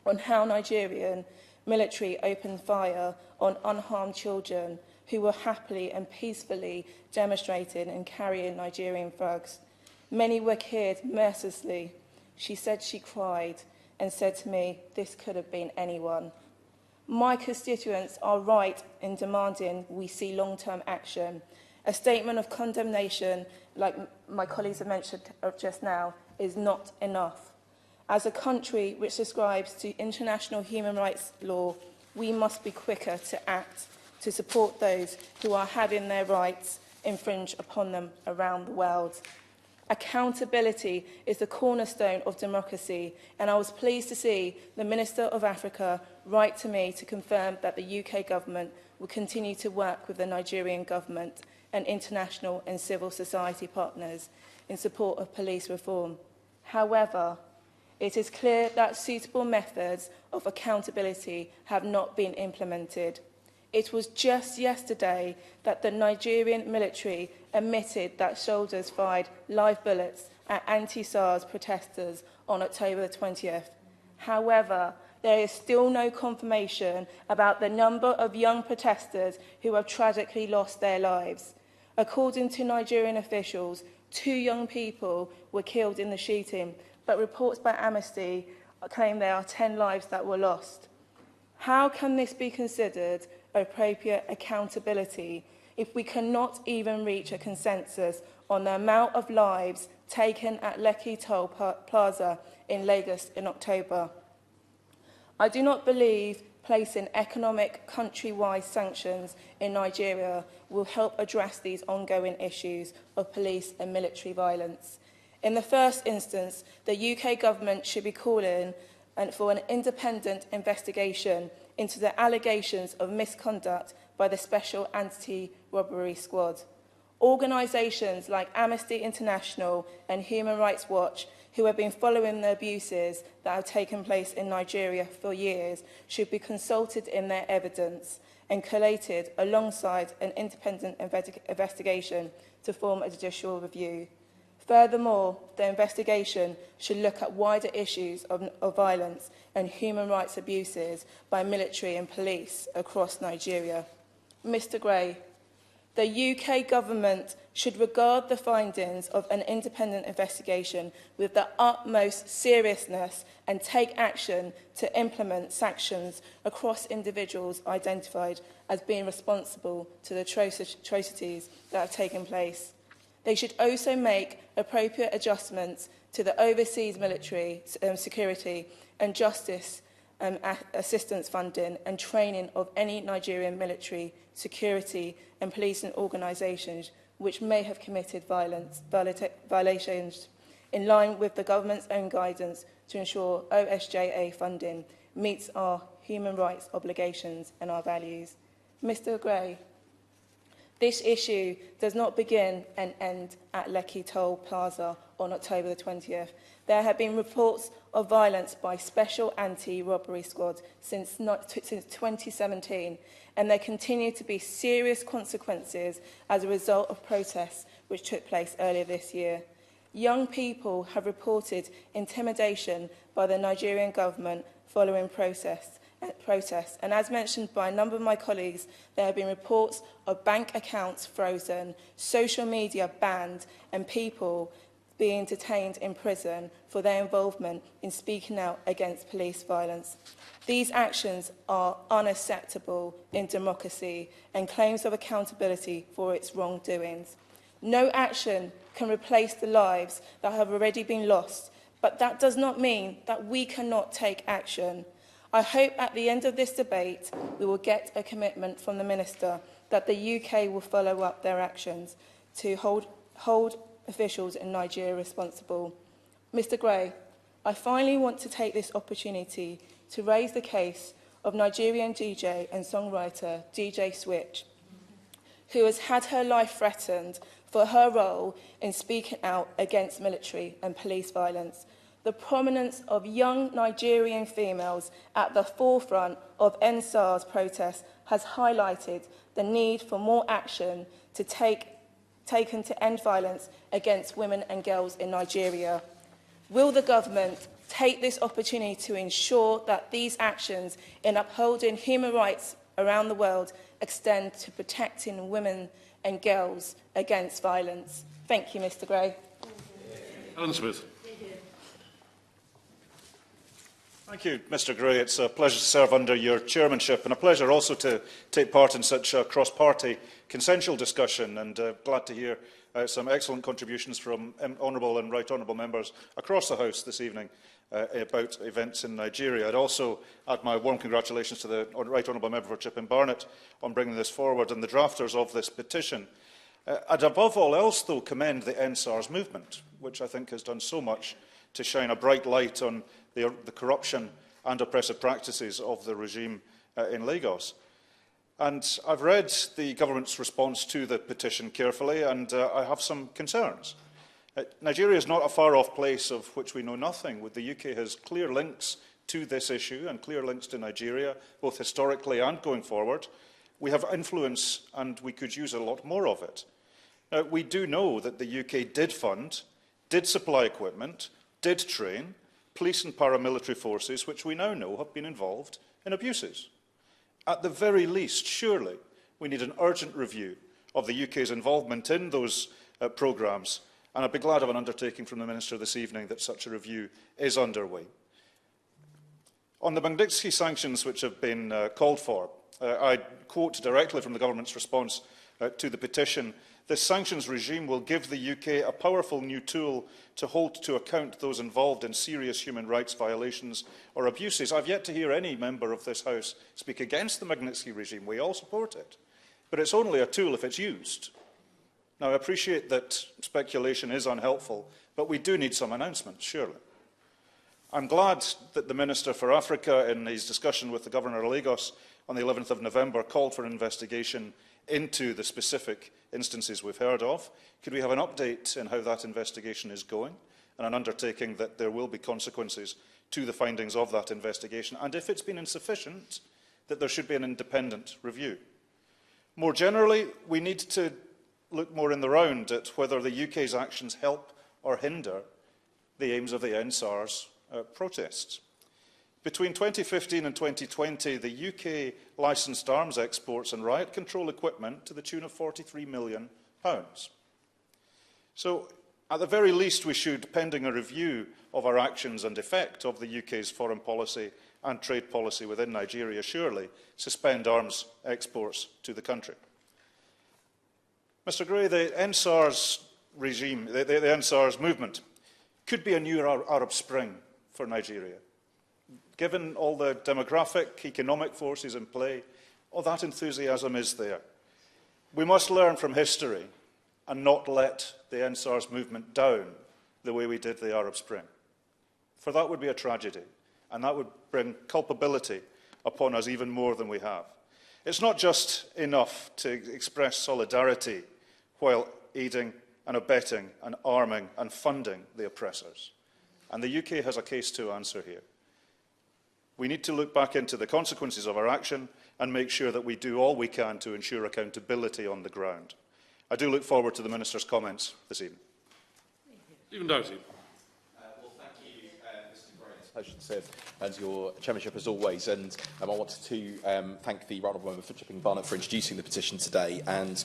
Speaker 7: on how Nigerian military opened fire on unharmed children who were happily and peacefully demonstrating and carrying Nigerian flags. Many were killed mercilessly. She said she cried and said to me, "This could have been anyone." My constituents are right in demanding we see long-term action. A statement of condemnation, like my colleagues have mentioned just now, is not enough. As a country which subscribes to international human rights law, we must be quicker to act to support those who are having their rights infringed upon them around the world. Accountability is the cornerstone of democracy, and I was pleased to see the Minister of Africa write to me to confirm that the UK government will continue to work with the Nigerian government and international and civil society partners in support of police reform. However, it is clear that suitable methods of accountability have not been implemented. It was just yesterday that the Nigerian military admitted that soldiers fired live bullets at anti-SARS protesters on October 20th. However, there is still no confirmation about the number of young protesters who have tragically lost their lives. According to Nigerian officials, 2 young people were killed in the shooting, but reports by Amnesty claim there are 10 lives that were lost. How can this be considered appropriate accountability if we cannot even reach a consensus on the amount of lives taken at Lekki Toll Plaza in Lagos in October? I do not believe placing economic countrywide sanctions in Nigeria will help address these ongoing issues of police and military violence. In the first instance, the UK government should be calling for an independent investigation into the allegations of misconduct by the Special Anti-Robbery Squad. Organisations like Amnesty International and Human Rights Watch, who have been following the abuses that have taken place in Nigeria for years, should be consulted in their evidence and collated alongside an independent investigation to form a judicial review. Furthermore, the investigation should look at wider issues of violence and human rights abuses by military and police across Nigeria. Mr. Gray, the UK government should regard the findings of an independent investigation with the utmost seriousness and take action to implement sanctions across individuals identified as being responsible to the atrocities that have taken place. They should also make appropriate adjustments to the overseas military security and justice assistance funding and training of any Nigerian military, security and policing organisations which may have committed violations in line with the government's own guidance to ensure OSJA funding meets our human rights obligations and our values. Mr. Gray, this issue does not begin and end at Lekki Toll Plaza on October the 20th. There have been reports of violence by Special Anti-Robbery Squad since 2017, and there continue to be serious consequences as a result of protests which took place earlier this year. Young people have reported intimidation by the Nigerian government following protests, and as mentioned by a number of my colleagues, there have been reports of bank accounts frozen, social media banned, and people being detained in prison for their involvement in speaking out against police violence. These actions are unacceptable in democracy and claims of accountability for its wrongdoings. No action can replace the lives that have already been lost, but that does not mean that we cannot take action. I hope at the end of this debate we will get a commitment from the Minister that the UK will follow up their actions to hold officials in Nigeria responsible. Mr. Gray, I finally want to take this opportunity to raise the case of Nigerian DJ and songwriter DJ Switch, who has had her life threatened
Speaker 8: for her role in speaking out against military and police violence. The prominence of young Nigerian females at the forefront of NSAR's protests has highlighted the need for more action taken to end violence against women and girls in Nigeria. Will the government take this opportunity to ensure that these actions in upholding human rights around the world extend to protecting women and girls against violence? Thank you, Mr. Gray.
Speaker 1: Alan Smith.
Speaker 9: Thank you, Mr. Gray. It's a pleasure to serve under your chairmanship and a pleasure also to take part in such a cross-party consensual discussion, and glad to hear some excellent contributions from honourable and right honourable members across the House this evening about events in Nigeria. I'd also add my warm congratulations to the right honourable member for Chipping Barnett on bringing this forward and the drafters of this petition. I'd above all else, though, commend the NSARS movement, which I think has done so much to shine a bright light on the corruption and oppressive practices of the regime in Lagos. And I've read the government's response to the petition carefully, and I have some concerns. Nigeria is not a far-off place of which we know nothing. The UK has clear links to this issue and clear links to Nigeria, both historically and going forward. We have influence, and we could use a lot more of it. Now, we do know that the UK did fund, did supply equipment, did train police and paramilitary forces, which we now know have been involved in abuses. At the very least, surely, we need an urgent review of the UK's involvement in those programmes, and I'd be glad of an undertaking from the Minister this evening that such a review is underway. On the Magnitsky sanctions which have been called for, I quote directly from the government's response to the petition: "This sanctions regime will give the UK a powerful new tool to hold to account those involved in serious human rights violations or abuses." I've yet to hear any member of this House speak against the Magnitsky regime. We all support it. But it's only a tool if it's used. Now, I appreciate that speculation is unhelpful, but we do need some announcements, surely. I'm glad that the Minister for Africa, in his discussion with the Governor of Lagos on the 11th of November, called for an investigation into the specific instances we've heard of. Could we have an update on how that investigation is going, and an undertaking that there will be consequences to the findings of that investigation, and if it's been insufficient, that there should be an independent review? More generally, we need to look more in the round at whether the UK's actions help or hinder the aims of the NSARS protests. Between 2015 and 2020, the UK licensed arms exports and riot control equipment to the tune of £43 million. So, at the very least, we should, pending a review of our actions and effect of the UK's foreign policy and trade policy within Nigeria, surely suspend arms exports to the country. Mr. Gray, the NSARS regime, the NSARS movement, could be a new Arab Spring for Nigeria. Given all the demographic, economic forces in play, all that enthusiasm is there. We must learn from history and not let the NSARS movement down the way we did the Arab Spring. For that would be a tragedy, and that would bring culpability upon us even more than we have. It's not just enough to express solidarity while aiding and abetting and arming and funding the oppressors. And the UK has a case to answer here. We need to look back into the consequences of our action and make sure that we do all we can to ensure accountability on the ground. I do look forward to the Minister's comments this evening.
Speaker 1: Stephen Doughty.
Speaker 10: Well, thank you, Mr. Gray. It's a pleasure to serve as your chairmanship as always. And I wanted to thank the right honourable member for Chipping Barnett for introducing the petition today, and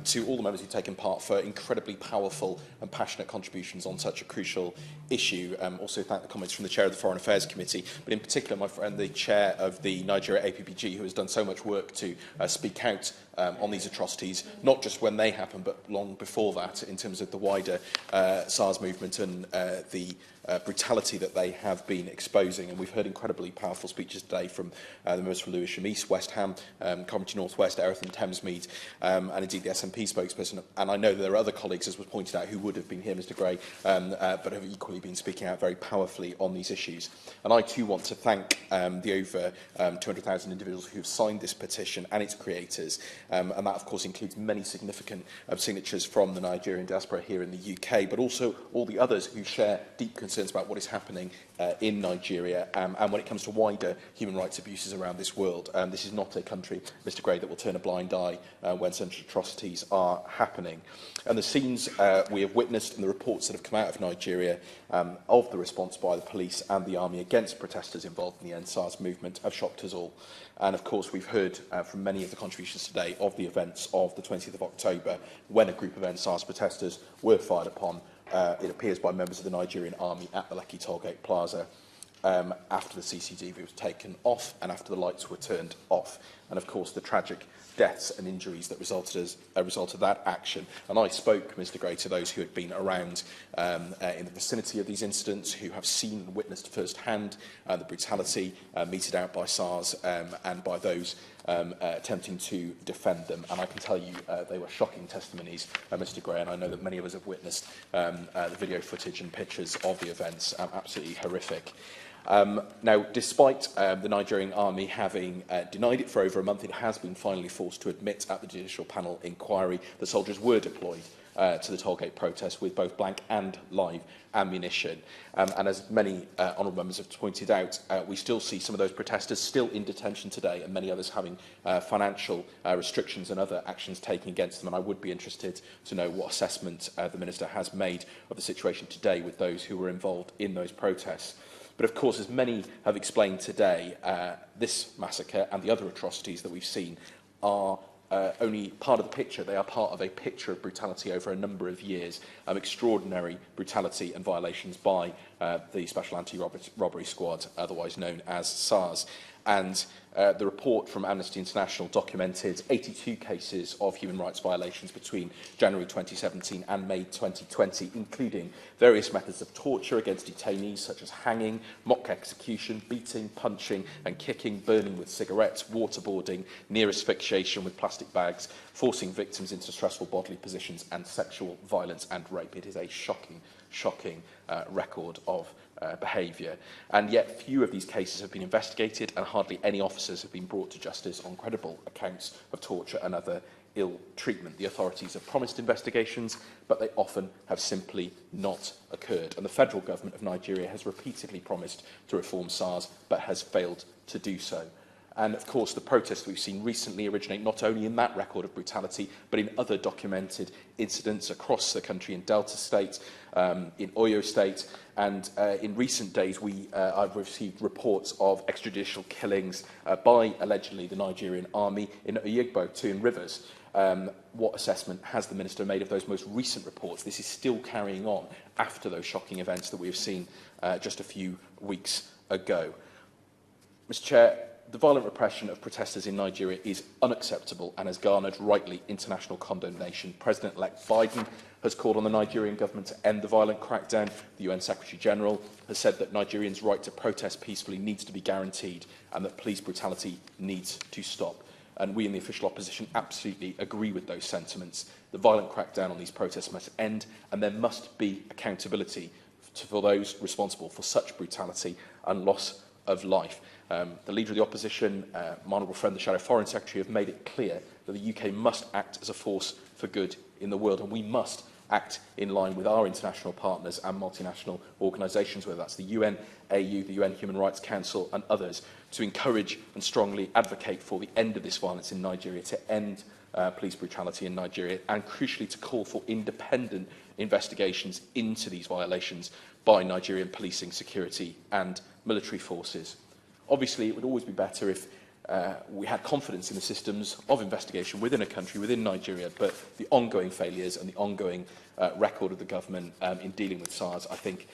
Speaker 10: to all the members who've taken part for incredibly powerful and passionate contributions on such a crucial issue. Also thank the comments from the Chair of the Foreign Affairs Committee, but in particular my friend, the Chair of the Nigeria APPG, who has done so much work to speak out on these atrocities, not just when they happen, but long before that, in terms of the wider SARS movement and the brutality that they have been exposing. And we've heard incredibly powerful speeches today from the members from Lewisham East, West Ham, Coventry North West, Erith and Thamesmead, and indeed the SNP spokesperson. And I know that there are other colleagues, as was pointed out, who would have been here, Mr. Gray, but have equally been speaking out very powerfully on these issues. And I too want to thank the over 200,000 individuals who have signed this petition and its creators, and that, of course, includes many significant signatures from the Nigerian diaspora here in the UK, but also all the others who share deep concerns about what is happening in Nigeria and when it comes to wider human rights abuses around this world. This is not a country, Mr Gray, that will turn a blind eye when such atrocities are happening. And the scenes we have witnessed and the reports that have come out of Nigeria of the response by the police and the army against protesters involved in the NSAS movement have shocked us all. And of course, we've heard from many of the contributions today of the events of the 20th of October, when a group of NSAS protesters were fired upon, it appears, by members of the Nigerian army at the Lekki Tollgate Plaza, after the CCTV was taken off and after the lights were turned off. And of course, the tragic deaths and injuries that resulted as a result of that action. And I spoke, Mr Gray, to those who had been around in the vicinity of these incidents, who have seen and witnessed firsthand the brutality meted out by SARS and by those attempting to defend them. And I can tell you they were shocking testimonies, Mr Gray, and I know that many of us have witnessed the video footage and pictures of the events, absolutely horrific. Now, despite the Nigerian army having denied it for over a month, it has been finally forced to admit at the judicial panel inquiry that soldiers were deployed to the Tollgate protest with both blank and live ammunition. And as many honourable members have pointed out, we still see some of those protesters still in detention today, and many others having financial restrictions and other actions taken against them. And I would be interested to know what assessment the Minister has made of the situation today with those who were involved in those protests. But of course, as many have explained today, this massacre and the other atrocities that we've seen are only part of the picture. They are part of a picture of brutality over a number of years, extraordinary brutality and violations by the Special Anti-Robbery Squad, otherwise known as SARS. And the report from Amnesty International documented 82 cases of human rights violations between January 2017 and May 2020, including various methods of torture against detainees, such as hanging, mock execution, beating, punching and kicking, burning with cigarettes, waterboarding, near asphyxiation with plastic bags, forcing victims into stressful bodily positions, and sexual violence and rape. It is a shocking record of behaviour. And yet few of these cases have been investigated, and hardly any officers have been brought to justice on credible accounts of torture and other ill treatment. The authorities have promised investigations, but they often have simply not occurred. And the federal government of Nigeria has repeatedly promised to reform SARS, but has failed to do so. And of course, the protests we've seen recently originate not only in that record of brutality, but in other documented incidents across the country, in Delta State, in Oyo State, and in recent days I've received reports of extrajudicial killings by, allegedly, the Nigerian army in Oyigbo, too, in Rivers. What assessment has the Minister made of those most recent reports? This is still carrying on after those shocking events that we have seen just a few weeks ago. Mr Chair, the violent repression of protesters in Nigeria is unacceptable and has garnered, rightly, international condemnation. President-elect Biden has called on the Nigerian government to end the violent crackdown. The UN Secretary-General has said that Nigerians' right to protest peacefully needs to be guaranteed and that police brutality needs to stop. And we in the official opposition absolutely agree with those sentiments. The violent crackdown on these protests must end, and there must be accountability for those responsible for such brutality and loss of life. The Leader of the Opposition, my honourable friend, the Shadow Foreign Secretary, have made it clear that the UK must act as a force for good in the world, and we must act in line with our international partners and multinational organisations, whether that's the UN, AU, the UN Human Rights Council and others, to encourage and strongly advocate for the end of this violence in Nigeria, to end police brutality in Nigeria, and crucially to call for independent investigations into these violations by Nigerian policing, security and military forces. Obviously, it would always be better if we had confidence in the systems of investigation within a country, within Nigeria, but the ongoing failures and the ongoing record of the government in dealing with SARS, I think,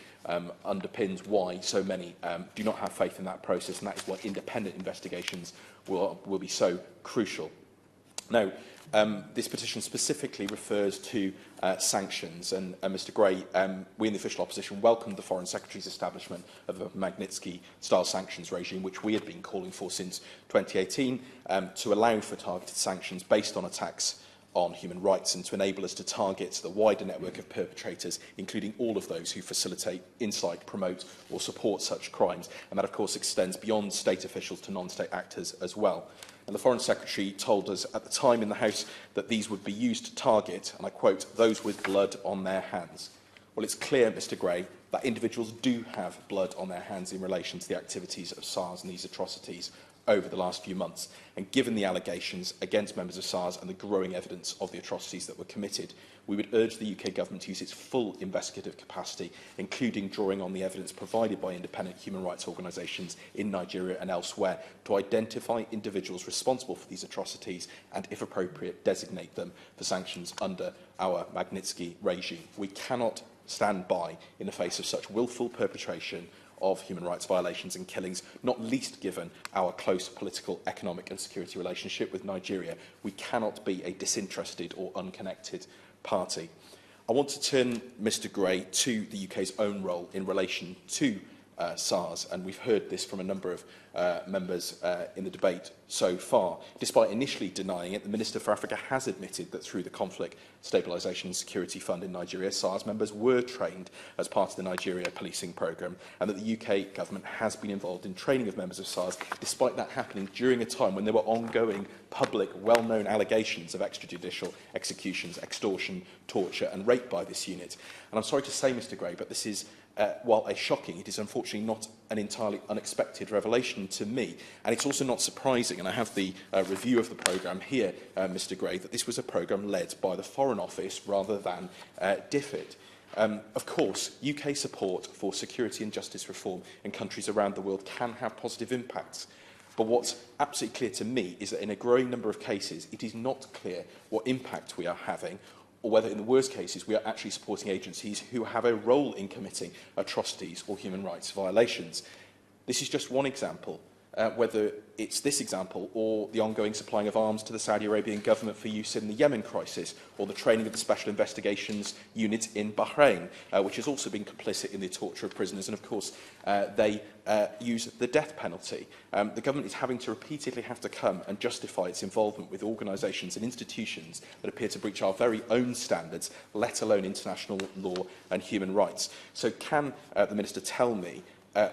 Speaker 10: underpins why so many do not have faith in that process, and that is why independent investigations will be so crucial. Now, this petition specifically refers to sanctions, and Mr Gray, we in the official opposition welcomed the Foreign Secretary's establishment of a Magnitsky-style sanctions regime, which we had been calling for since 2018, to allow for targeted sanctions based on attacks on human rights and to enable us to target the wider network of perpetrators, including all of those who facilitate, incite, promote or support such crimes. And that, of course, extends beyond state officials to non-state actors as well. And the Foreign Secretary told us at the time in the House that these would be used to target, and I quote, those with blood on their hands. Well, it's clear, Mr Gray, that individuals do have blood on their hands in relation to the activities of SARS and these atrocities over the last few months. And given the allegations against members of SARS and the growing evidence of the atrocities that were committed, we would urge the UK Government to use its full investigative capacity, including drawing on the evidence provided by independent human rights organisations in Nigeria and elsewhere, to identify individuals responsible for these atrocities and, if appropriate, designate them for sanctions under our Magnitsky regime. We cannot stand by in the face of such willful perpetration of human rights violations and killings, not least given our close political, economic and security relationship with Nigeria. We cannot be a disinterested or unconnected party. I want to turn, Mr Gray, to the UK's own role in relation to SARS, and we've heard this from a number of members in the debate so far. Despite initially denying it, the Minister for Africa has admitted that through the Conflict Stabilisation and Security Fund in Nigeria, SARS members were trained as part of the Nigeria policing programme, and that the UK Government has been involved in training of members of SARS, despite that happening during a time when there were ongoing public, well-known allegations of extrajudicial executions, extortion, torture and rape by this unit. And I'm sorry to say, Mr Gray, but this is while shocking, it is unfortunately not an entirely unexpected revelation to me. And it's also not surprising, and I have the review of the programme here, Mr Gray, that this was a programme led by the Foreign Office rather than DFID. Of course, UK support for security and justice reform in countries around the world can have positive impacts. But what's absolutely clear to me is that in a growing number of cases, it is not clear what impact we are having, or whether in the worst cases we are actually supporting agencies who have a role in committing atrocities or human rights violations. This is just one example. Whether it's this example or the ongoing supplying of arms to the Saudi Arabian government for use in the Yemen crisis, or the training of the Special Investigations Unit in Bahrain, which has also been complicit in the torture of prisoners, and of course they use the death penalty. The government is having to repeatedly have to come and justify its involvement with organisations and institutions that appear to breach our very own standards, let alone international law and human rights. So can the Minister tell me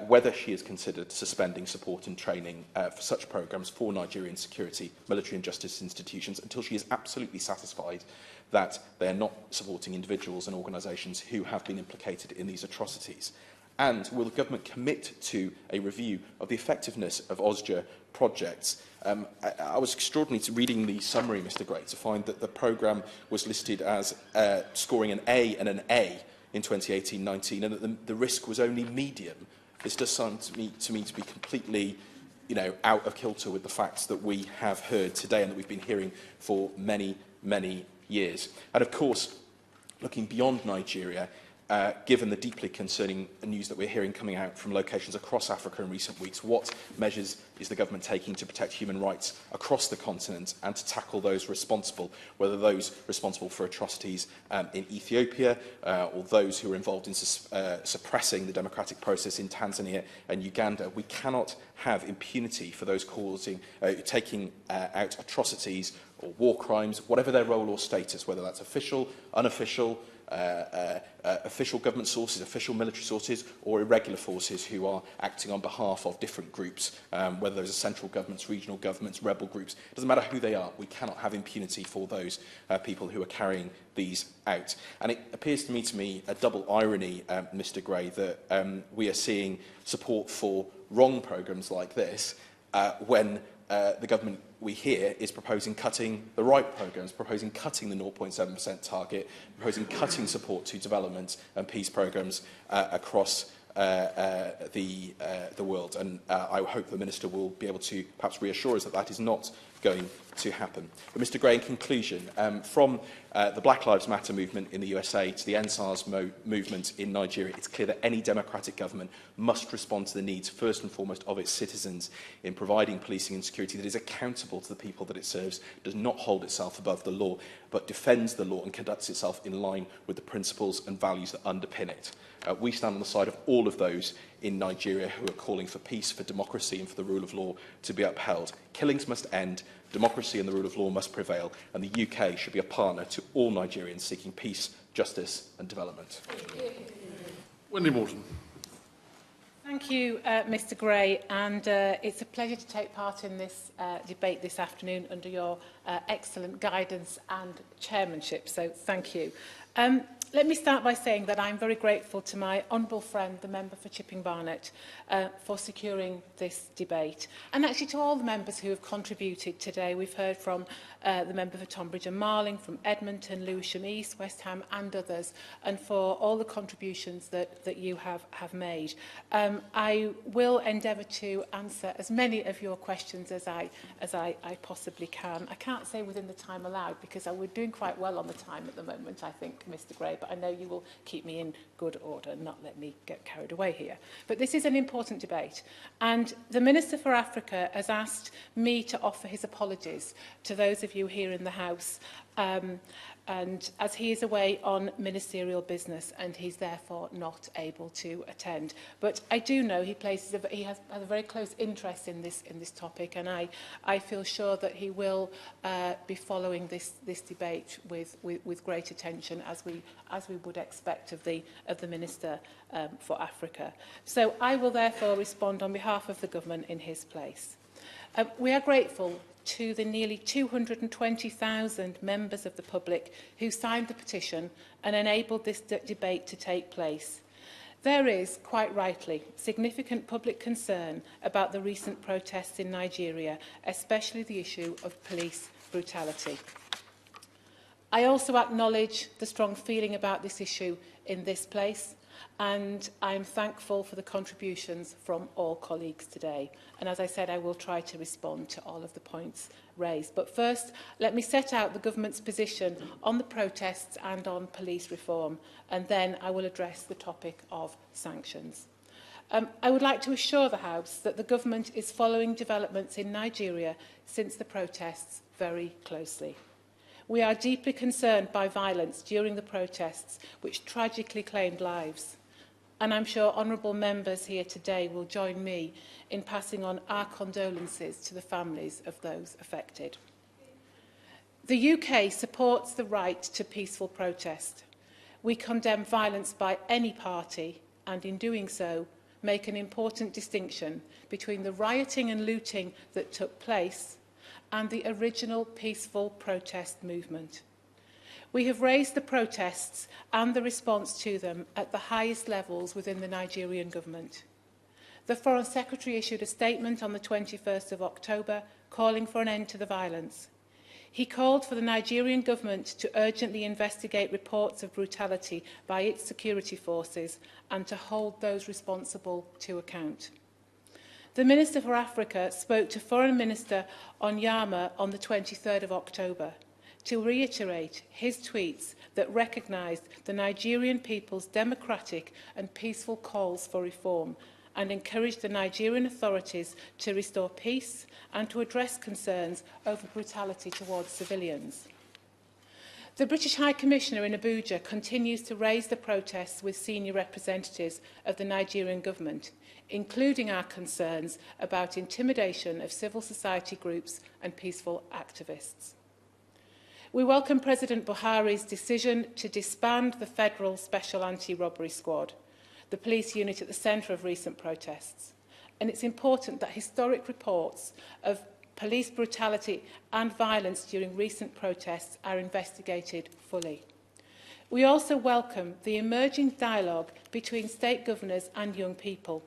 Speaker 10: whether she has considered suspending support and training for such programmes for Nigerian security, military and justice institutions until she is absolutely satisfied that they are not supporting individuals and organisations who have been implicated in these atrocities? And will the government commit to a review of the effectiveness of OSJA projects? I was extraordinary to reading the summary, Mr Gray, to find that the programme was listed as scoring an A and an A in 2018-19, and that the risk was only medium. This does sound to me to be completely, out of kilter with the facts that we have heard today and that we've been hearing for many, many years. And of course, looking beyond Nigeria, given the deeply concerning news that we're hearing coming out from locations across Africa in recent weeks, what measures is the government taking to protect human rights across the continent and to tackle those responsible, whether those responsible for atrocities in Ethiopia or those who are involved in suppressing the democratic process in Tanzania and Uganda? We cannot have impunity for those taking out atrocities or war crimes, whatever their role or status, whether that's official, unofficial, official government sources, official military sources, or irregular forces who are acting on behalf of different groups, whether those are central governments, regional governments, rebel groups. It doesn't matter who they are. We cannot have impunity for those people who are carrying these out. And it appears to me a double irony, Mr Gray, that we are seeing support for wrong programmes like this when the government, we hear, is proposing cutting the right programmes, proposing cutting the 0.7% target, proposing cutting support to development and peace programmes across the world. And I hope the Minister will be able to perhaps reassure us that that is not going to happen. But Mr Gray, in conclusion, from the Black Lives Matter movement in the USA to the NSARS movement in Nigeria, it's clear that any democratic government must respond to the needs, first and foremost, of its citizens in providing policing and security that is accountable to the people that it serves, does not hold itself above the law, but defends the law and conducts itself in line with the principles and values that underpin it. We stand on the side of all of those in Nigeria who are calling for peace, for democracy and for the rule of law to be upheld. Killings must end, democracy and the rule of law must prevail, and the UK should be a partner to all Nigerians seeking peace, justice and development.
Speaker 1: Wendy Morton.
Speaker 3: Thank
Speaker 11: Thank you, Mr Gray, and it's a pleasure to take part in this debate this afternoon under your excellent guidance and chairmanship, so thank you. Let me start by saying that I'm very grateful to my honourable friend, the member for Chipping Barnet, for securing this debate, and actually to all the members who have contributed today. We've heard from the member for Tonbridge and Marling, from Edmonton, Lewisham East, West Ham and others, and for all the contributions that you have made. I will endeavour to answer as many of your questions as I possibly can. I can't say within the time allowed because we're doing quite well on the time at the moment, I think, Mr Gray, but I know you will keep me in good order and not let me get carried away here. But this is an important debate, and the Minister for Africa has asked me to offer his apologies to those of you here in the House, and as he is away on ministerial business and he's therefore not able to attend. But I do know he has a very close interest in this topic, and I feel sure that he will be following this debate with great attention, as we would expect of the Minister for Africa. So I will therefore respond on behalf of the government in his place. We are grateful to the nearly 220,000 members of the public who signed the petition and enabled this debate to take place. There is, quite rightly, significant public concern about the recent protests in Nigeria, especially the issue of police brutality. I also acknowledge the strong feeling about this issue in this place, and I am thankful for the contributions from all colleagues today. And as I said, I will try to respond to all of the points raised. But first, let me set out the government's position on the protests and on police reform, and then I will address the topic of sanctions. I would like to assure the House that the government is following developments in Nigeria since the protests very closely. We are deeply concerned by violence during the protests, which tragically claimed lives. And I'm sure honourable members here today will join me in passing on our condolences to the families of those affected. The UK supports the right to peaceful protest. We condemn violence by any party, and in doing so, make an important distinction between the rioting and looting that took place and the original peaceful protest movement. We have raised the protests and the response to them at the highest levels within the Nigerian government. The Foreign Secretary issued a statement on the 21st of October calling for an end to the violence. He called for the Nigerian government to urgently investigate reports of brutality by its security forces and to hold those responsible to account. The Minister for Africa spoke to Foreign Minister Onyema on the 23rd of October to reiterate his tweets that recognised the Nigerian people's democratic and peaceful calls for reform and encouraged the Nigerian authorities to restore peace and to address concerns over brutality towards civilians. The British High Commissioner in Abuja continues to raise the protests with senior representatives of the Nigerian government, including our concerns about intimidation of civil society groups and peaceful activists. We welcome President Buhari's decision to disband the Federal Special Anti-Robbery Squad, the police unit at the centre of recent protests. And it's important that historic reports of police brutality and violence during recent protests are investigated fully. We also welcome the emerging dialogue between state governors and young people.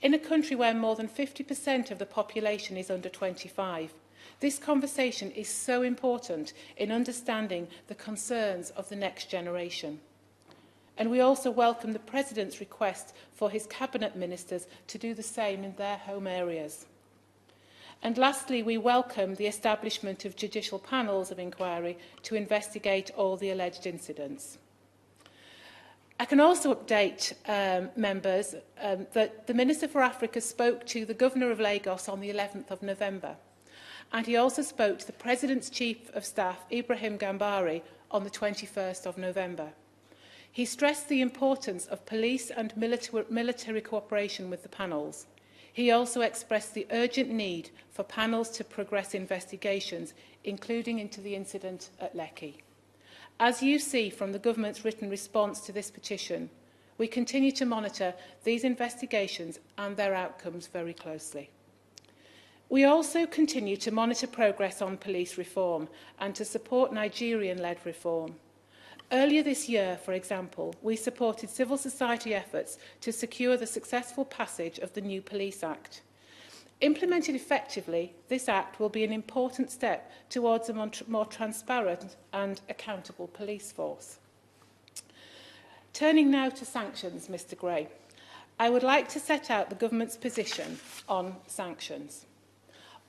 Speaker 11: In a country where more than 50% of the population is under 25, this conversation is so important in understanding the concerns of the next generation. And we also welcome the President's request for his Cabinet Ministers to do the same in their home areas. And lastly, we welcome the establishment of judicial panels of inquiry to investigate all the alleged incidents. I can also update members that the Minister for Africa spoke to the Governor of Lagos on the 11th of November, and he also spoke to the President's Chief of Staff, Ibrahim Gambari, on the 21st of November. He stressed the importance of police and military cooperation with the panels. He also expressed the urgent need for panels to progress investigations, including into the incident at Lekki. As you see from the government's written response to this petition, We continue to monitor these investigations and their outcomes very closely. We also continue to monitor progress on police reform and to support Nigerian-led reform. Earlier this year, for example, we supported civil society efforts to secure the successful passage of the new Police Act. Implemented effectively, this Act will be an important step towards a more transparent and accountable police force. Turning now to sanctions, Mr Gray, I would like to set out the Government's position on sanctions.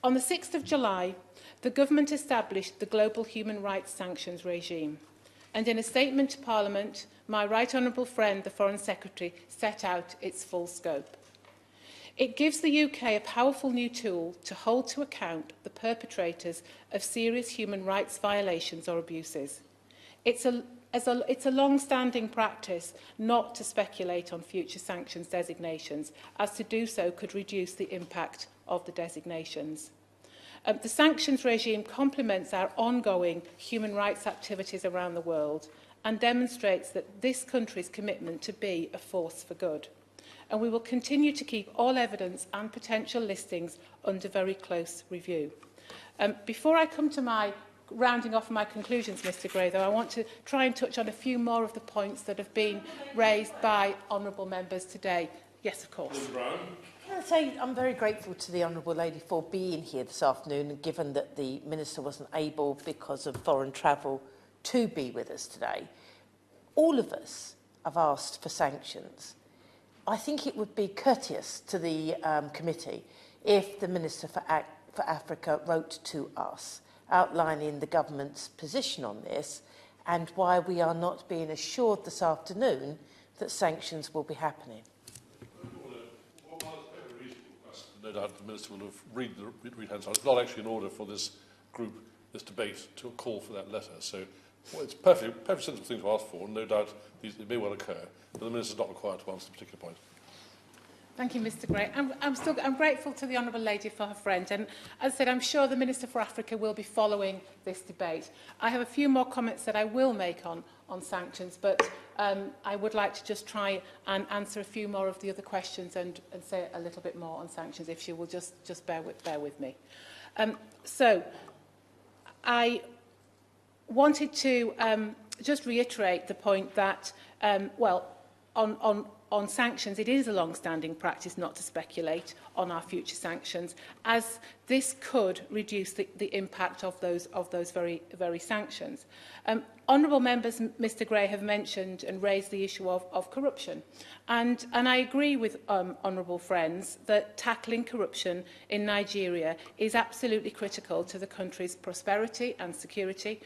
Speaker 11: On the 6th of July, the Government established the Global Human Rights Sanctions regime, and in a statement to Parliament, my Right Honourable friend, the Foreign Secretary, set out its full scope. It gives the UK a powerful new tool to hold to account the perpetrators of serious human rights violations or abuses. It's a long-standing practice not to speculate on future sanctions designations, as to do so could reduce the impact of the designations. The sanctions regime complements our ongoing human rights activities around the world and demonstrates that this country's commitment to be a force for good. And we will continue to keep all evidence and potential listings under very close review. Before I come to my rounding off my conclusions, Mr Gray, though, I want to try and touch on a few more of the points that have been raised by honourable members today. Yes, of course.
Speaker 6: Can I say I'm very grateful to the Honourable Lady for being here this afternoon, and given that the Minister wasn't able, because of foreign travel, to be with us today. All of us have asked for sanctions. I think it would be courteous to the committee if the Minister for Africa wrote to us, outlining the government's position on this and why we are not being assured this afternoon that sanctions will be happening.
Speaker 1: No doubt the Minister will have read hands on. It's not actually in order for this group, this debate, to call for that letter. So it's perfectly sensible thing to ask for, and no doubt it may well occur, but the Minister is not required to answer the particular point.
Speaker 11: Thank you, Mr Gray. I'm grateful to the Honourable Lady for her friend, and as I said, I'm sure the Minister for Africa will be following this debate. I have a few more comments that I will make on sanctions, but I would like to just try and answer a few more of the other questions and say a little bit more on sanctions, if you will just bear with me. So, I wanted to just reiterate the point that, well, on sanctions, it is a long-standing practice not to speculate on our future sanctions, as this could reduce the impact of those very sanctions. Honourable members, Mr Gray, have mentioned and raised the issue of corruption. And I agree with honourable friends that tackling corruption in Nigeria is absolutely critical to the country's prosperity and security,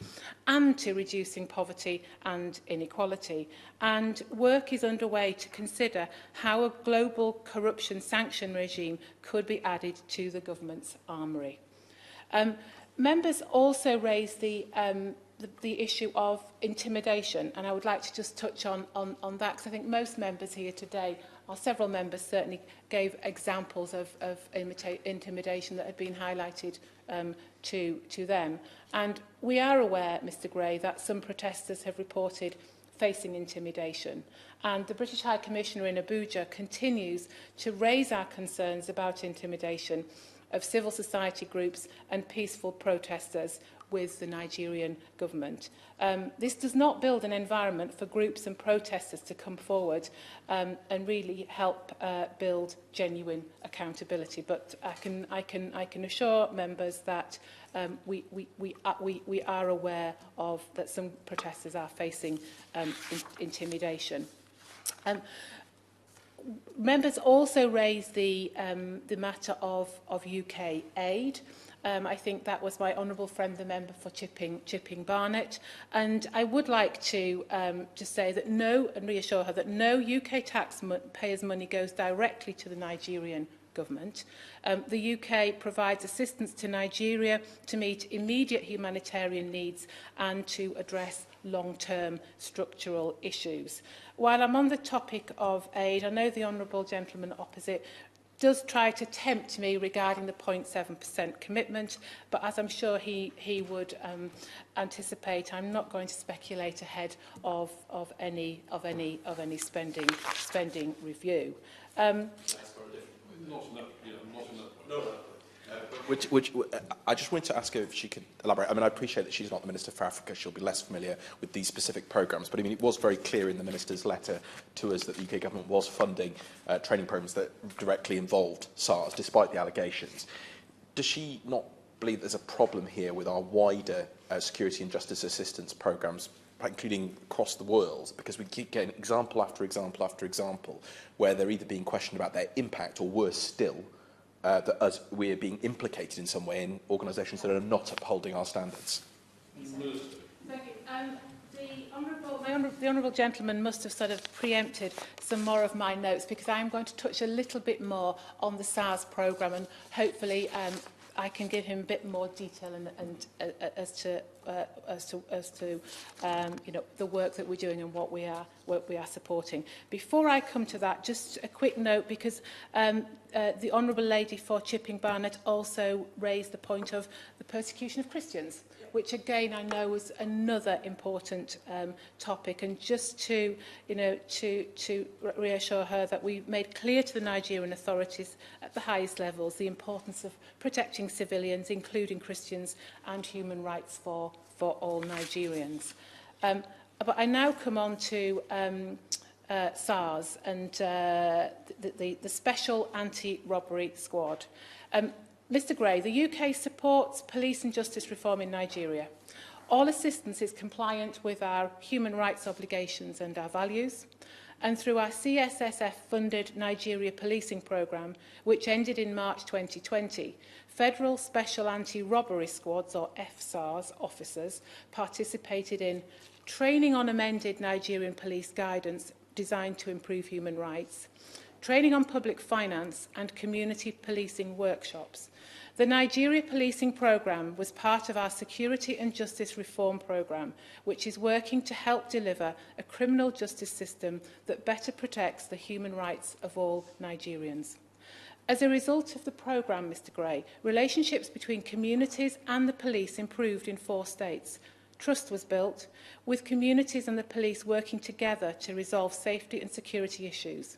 Speaker 11: and to reducing poverty and inequality. And work is underway to consider how a global corruption sanction regime could be added to the government's armoury. Members also raised the issue of intimidation, and I would like to just touch on that, because I think most members here today, or several members certainly, gave examples of intimidation that had been highlighted to them. And we are aware, Mr Gray, that some protesters have reported facing intimidation. And the British High Commissioner in Abuja continues to raise our concerns about intimidation of civil society groups and peaceful protesters with the Nigerian government. This does not build an environment for groups and protesters to come forward and really help build genuine accountability. But I can assure members that we are aware of that some protesters are facing intimidation. Members also raised the matter of UK aid. I think that was my honourable friend, the member for Chipping Barnet. And I would like to just say that and reassure her that no UK taxpayers' money goes directly to the Nigerian government. The UK provides assistance to Nigeria to meet immediate humanitarian needs and to address long-term structural issues. While I'm on the topic of aid, I know the honourable gentleman opposite does try to tempt me regarding the 0.7% commitment, but as I'm sure he would anticipate, I'm not going to speculate ahead of any spending review.
Speaker 10: I just wanted to ask her if she could elaborate. I mean, I appreciate that she's not the Minister for Africa. She'll be less familiar with these specific programmes. But I mean, it was very clear in the Minister's letter to us that the UK government was funding training programmes that directly involved SARS, despite the allegations. Does she not believe there's a problem here with our wider security and justice assistance programmes, including across the world, because we keep getting example after example after example where they're either being questioned about their impact or, worse still, that us, we're being implicated in some way in organisations that are not upholding our standards?
Speaker 11: Thank you. The honourable gentleman must have sort of preempted some more of my notes, because I'm going to touch a little bit more on the SARS programme, and hopefully I can give him a bit more detail as to you know, the work that we're doing and what we are supporting. Before I come to that, just a quick note, because the Honourable Lady for Chipping Barnett also raised the point of the persecution of Christians, which again I know was another important topic. And just to, you know, to reassure her that we made clear to the Nigerian authorities at the highest levels the importance of protecting civilians, including Christians, and human rights for all Nigerians. But I now come on to SARS and the Special Anti-Robbery Squad. Mr Gray, the UK supports police and justice reform in Nigeria. All assistance is compliant with our human rights obligations and our values. And through our CSSF-funded Nigeria policing programme, which ended in March 2020, Federal Special Anti-Robbery Squads, or FSARS, officers participated in training on amended Nigerian police guidance designed to improve human rights, training on public finance and community policing workshops. The Nigeria Policing Programme was part of our Security and Justice Reform Programme, which is working to help deliver a criminal justice system that better protects the human rights of all Nigerians. As a result of the programme, Mr Gray, relationships between communities and the police improved in 4 states. Trust was built, with communities and the police working together to resolve safety and security issues.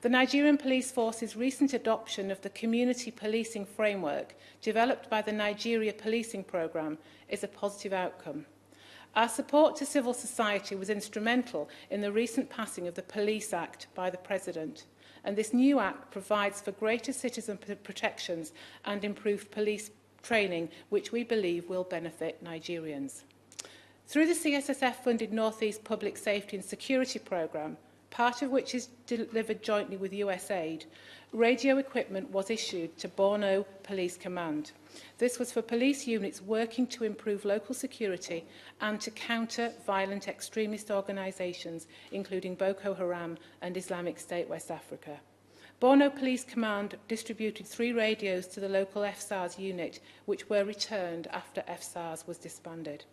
Speaker 11: The Nigerian Police Force's recent adoption of the Community Policing Framework, developed by the Nigeria Policing Programme, is a positive outcome. Our support to civil society was instrumental in the recent passing of the Police Act by the President, and this new Act provides for greater citizen protections and improved police training, which we believe will benefit Nigerians. Through the CSSF-funded North East Public Safety and Security Programme, part of which is delivered jointly with USAID, radio equipment was issued to Borno Police Command. This was for police units working to improve local security and to counter violent extremist organisations, including Boko Haram and Islamic State West Africa. Borno Police Command distributed 3 radios to the local FSARS unit, which were returned after FSARS was disbanded.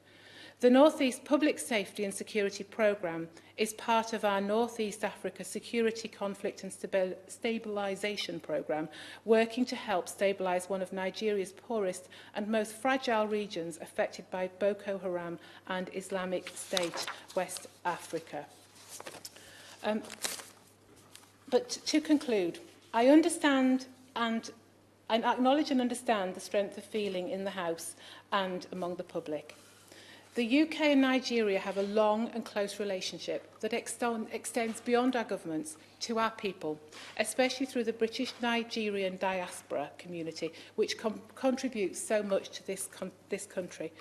Speaker 11: The North East Public Safety and Security Programme is part of our North East Africa Security, Conflict and Stabilisation Programme, working to help stabilise one of Nigeria's poorest and most fragile regions affected by Boko Haram and Islamic State West Africa. But to conclude, I understand and I acknowledge and understand the strength of feeling in the House and among the public. The UK and Nigeria have a long and close relationship that extends beyond our governments to our people, especially through the British Nigerian diaspora community, which contributes so much to this country.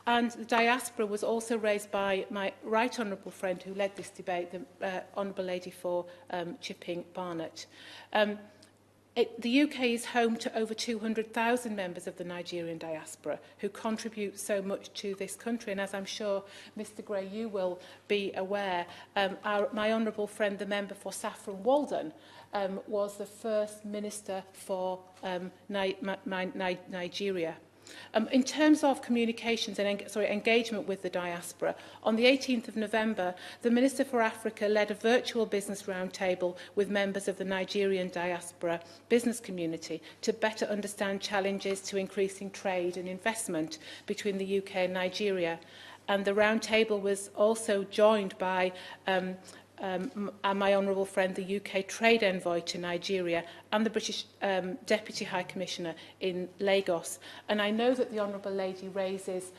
Speaker 11: And the diaspora was also raised by my right honourable friend who led this debate, the Honourable Lady for Chipping Barnett. The UK is home to over 200,000 members of the Nigerian diaspora who contribute so much to this country. And as I'm sure, Mr Gray, you will be aware, my honourable friend, the member for Saffron Walden, was the first minister for Nigeria. In terms of communications and engagement with the diaspora, on the 18th of November, the Minister for Africa led a virtual business roundtable with members of the Nigerian diaspora business community to better understand challenges to increasing trade and investment between the UK and Nigeria. And the roundtable was also joined by my honourable friend, the UK Trade Envoy to Nigeria, and the British Deputy High Commissioner in Lagos. And I know that the Honourable Lady raises,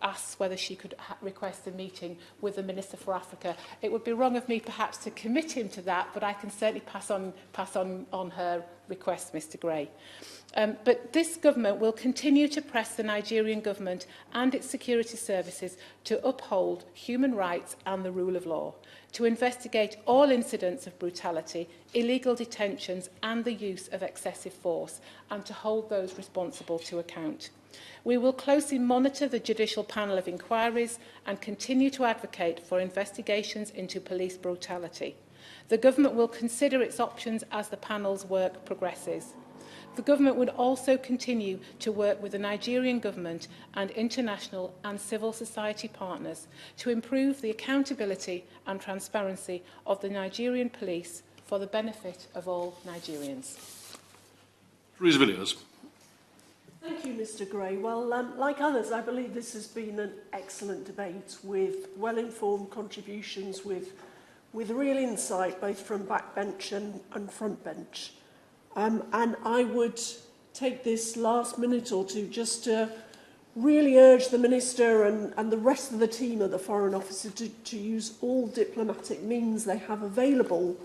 Speaker 11: asks whether she could request a meeting with the Minister for Africa. It would be wrong of me perhaps to commit him to that, but I can certainly pass on her request, Mr Gray. But this government will continue to press the Nigerian government and its security services to uphold human rights and the rule of law, to investigate all incidents of brutality, illegal detentions and the use of excessive force, and to hold those responsible to account. We will closely monitor the judicial panel of inquiries and continue to advocate for investigations into police brutality. The government will consider its options as the panel's work progresses. The government would also continue to work with the Nigerian government and international and civil society partners to improve the accountability and transparency of the Nigerian police for the benefit of all Nigerians.
Speaker 1: Theresa Villiers.
Speaker 2: Thank you, Mr Gray. Well, like others, I believe this has been an excellent debate with well-informed contributions, with real insight, both from backbench and front bench. And I would take this last minute or two just to really urge the Minister and the rest of the team at the Foreign Office to use all diplomatic means they have available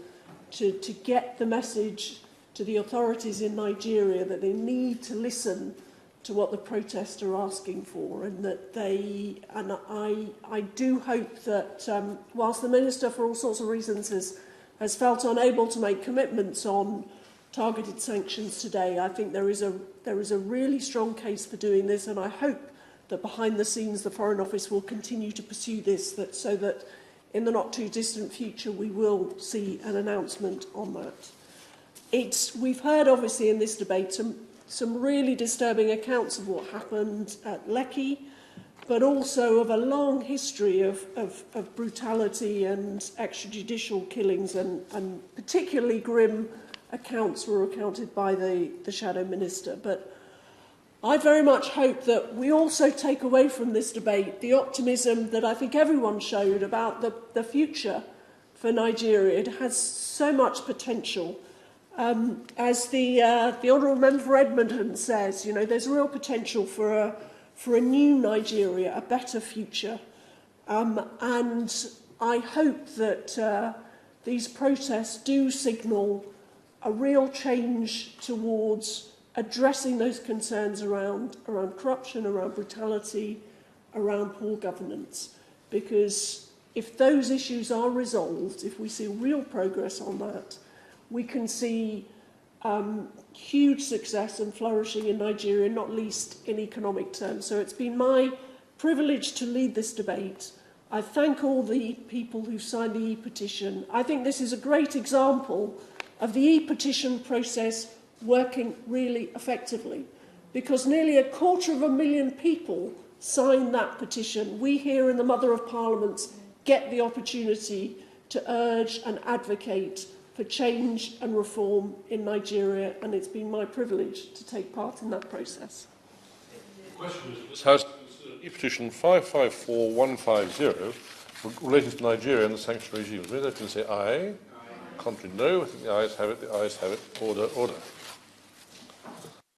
Speaker 2: to get the message to the authorities in Nigeria that they need to listen to what the protests are asking for, and that I do hope that whilst the Minister, for all sorts of reasons, has felt unable to make commitments on targeted sanctions today, I think there is a really strong case for doing this, and I hope that behind the scenes the Foreign Office will continue to pursue this, so that in the not too distant future we will see an announcement on that. We've heard obviously in this debate some really disturbing accounts of what happened at Lekki, but also of a long history of brutality and extrajudicial killings, and particularly grim accounts were recounted by the Shadow Minister. But I very much hope that we also take away from this debate the optimism that I think everyone showed about the future for Nigeria. It has so much potential. As the Honourable Member for Edmonton says, you know, there's real potential for a new Nigeria, a better future. And I hope that these protests do signal a real change towards addressing those concerns around corruption, around brutality, around poor governance. Because if those issues are resolved, if we see real progress on that, we can see huge success and flourishing in Nigeria, not least in economic terms. So it's been my privilege to lead this debate. I thank all the people who signed the e-petition. I think this is a great example of the e-petition process working really effectively, because nearly 250,000 people signed that petition. We here in the Mother of Parliaments get the opportunity to urge and advocate for change and reform in Nigeria, and it's been my privilege to take part in that process.
Speaker 1: The question is, this House considered e-petition 554150 relating to Nigeria and the sanction regime. Will they say aye? Contrary, no. I think the ayes have it. The ayes have it. Order, order.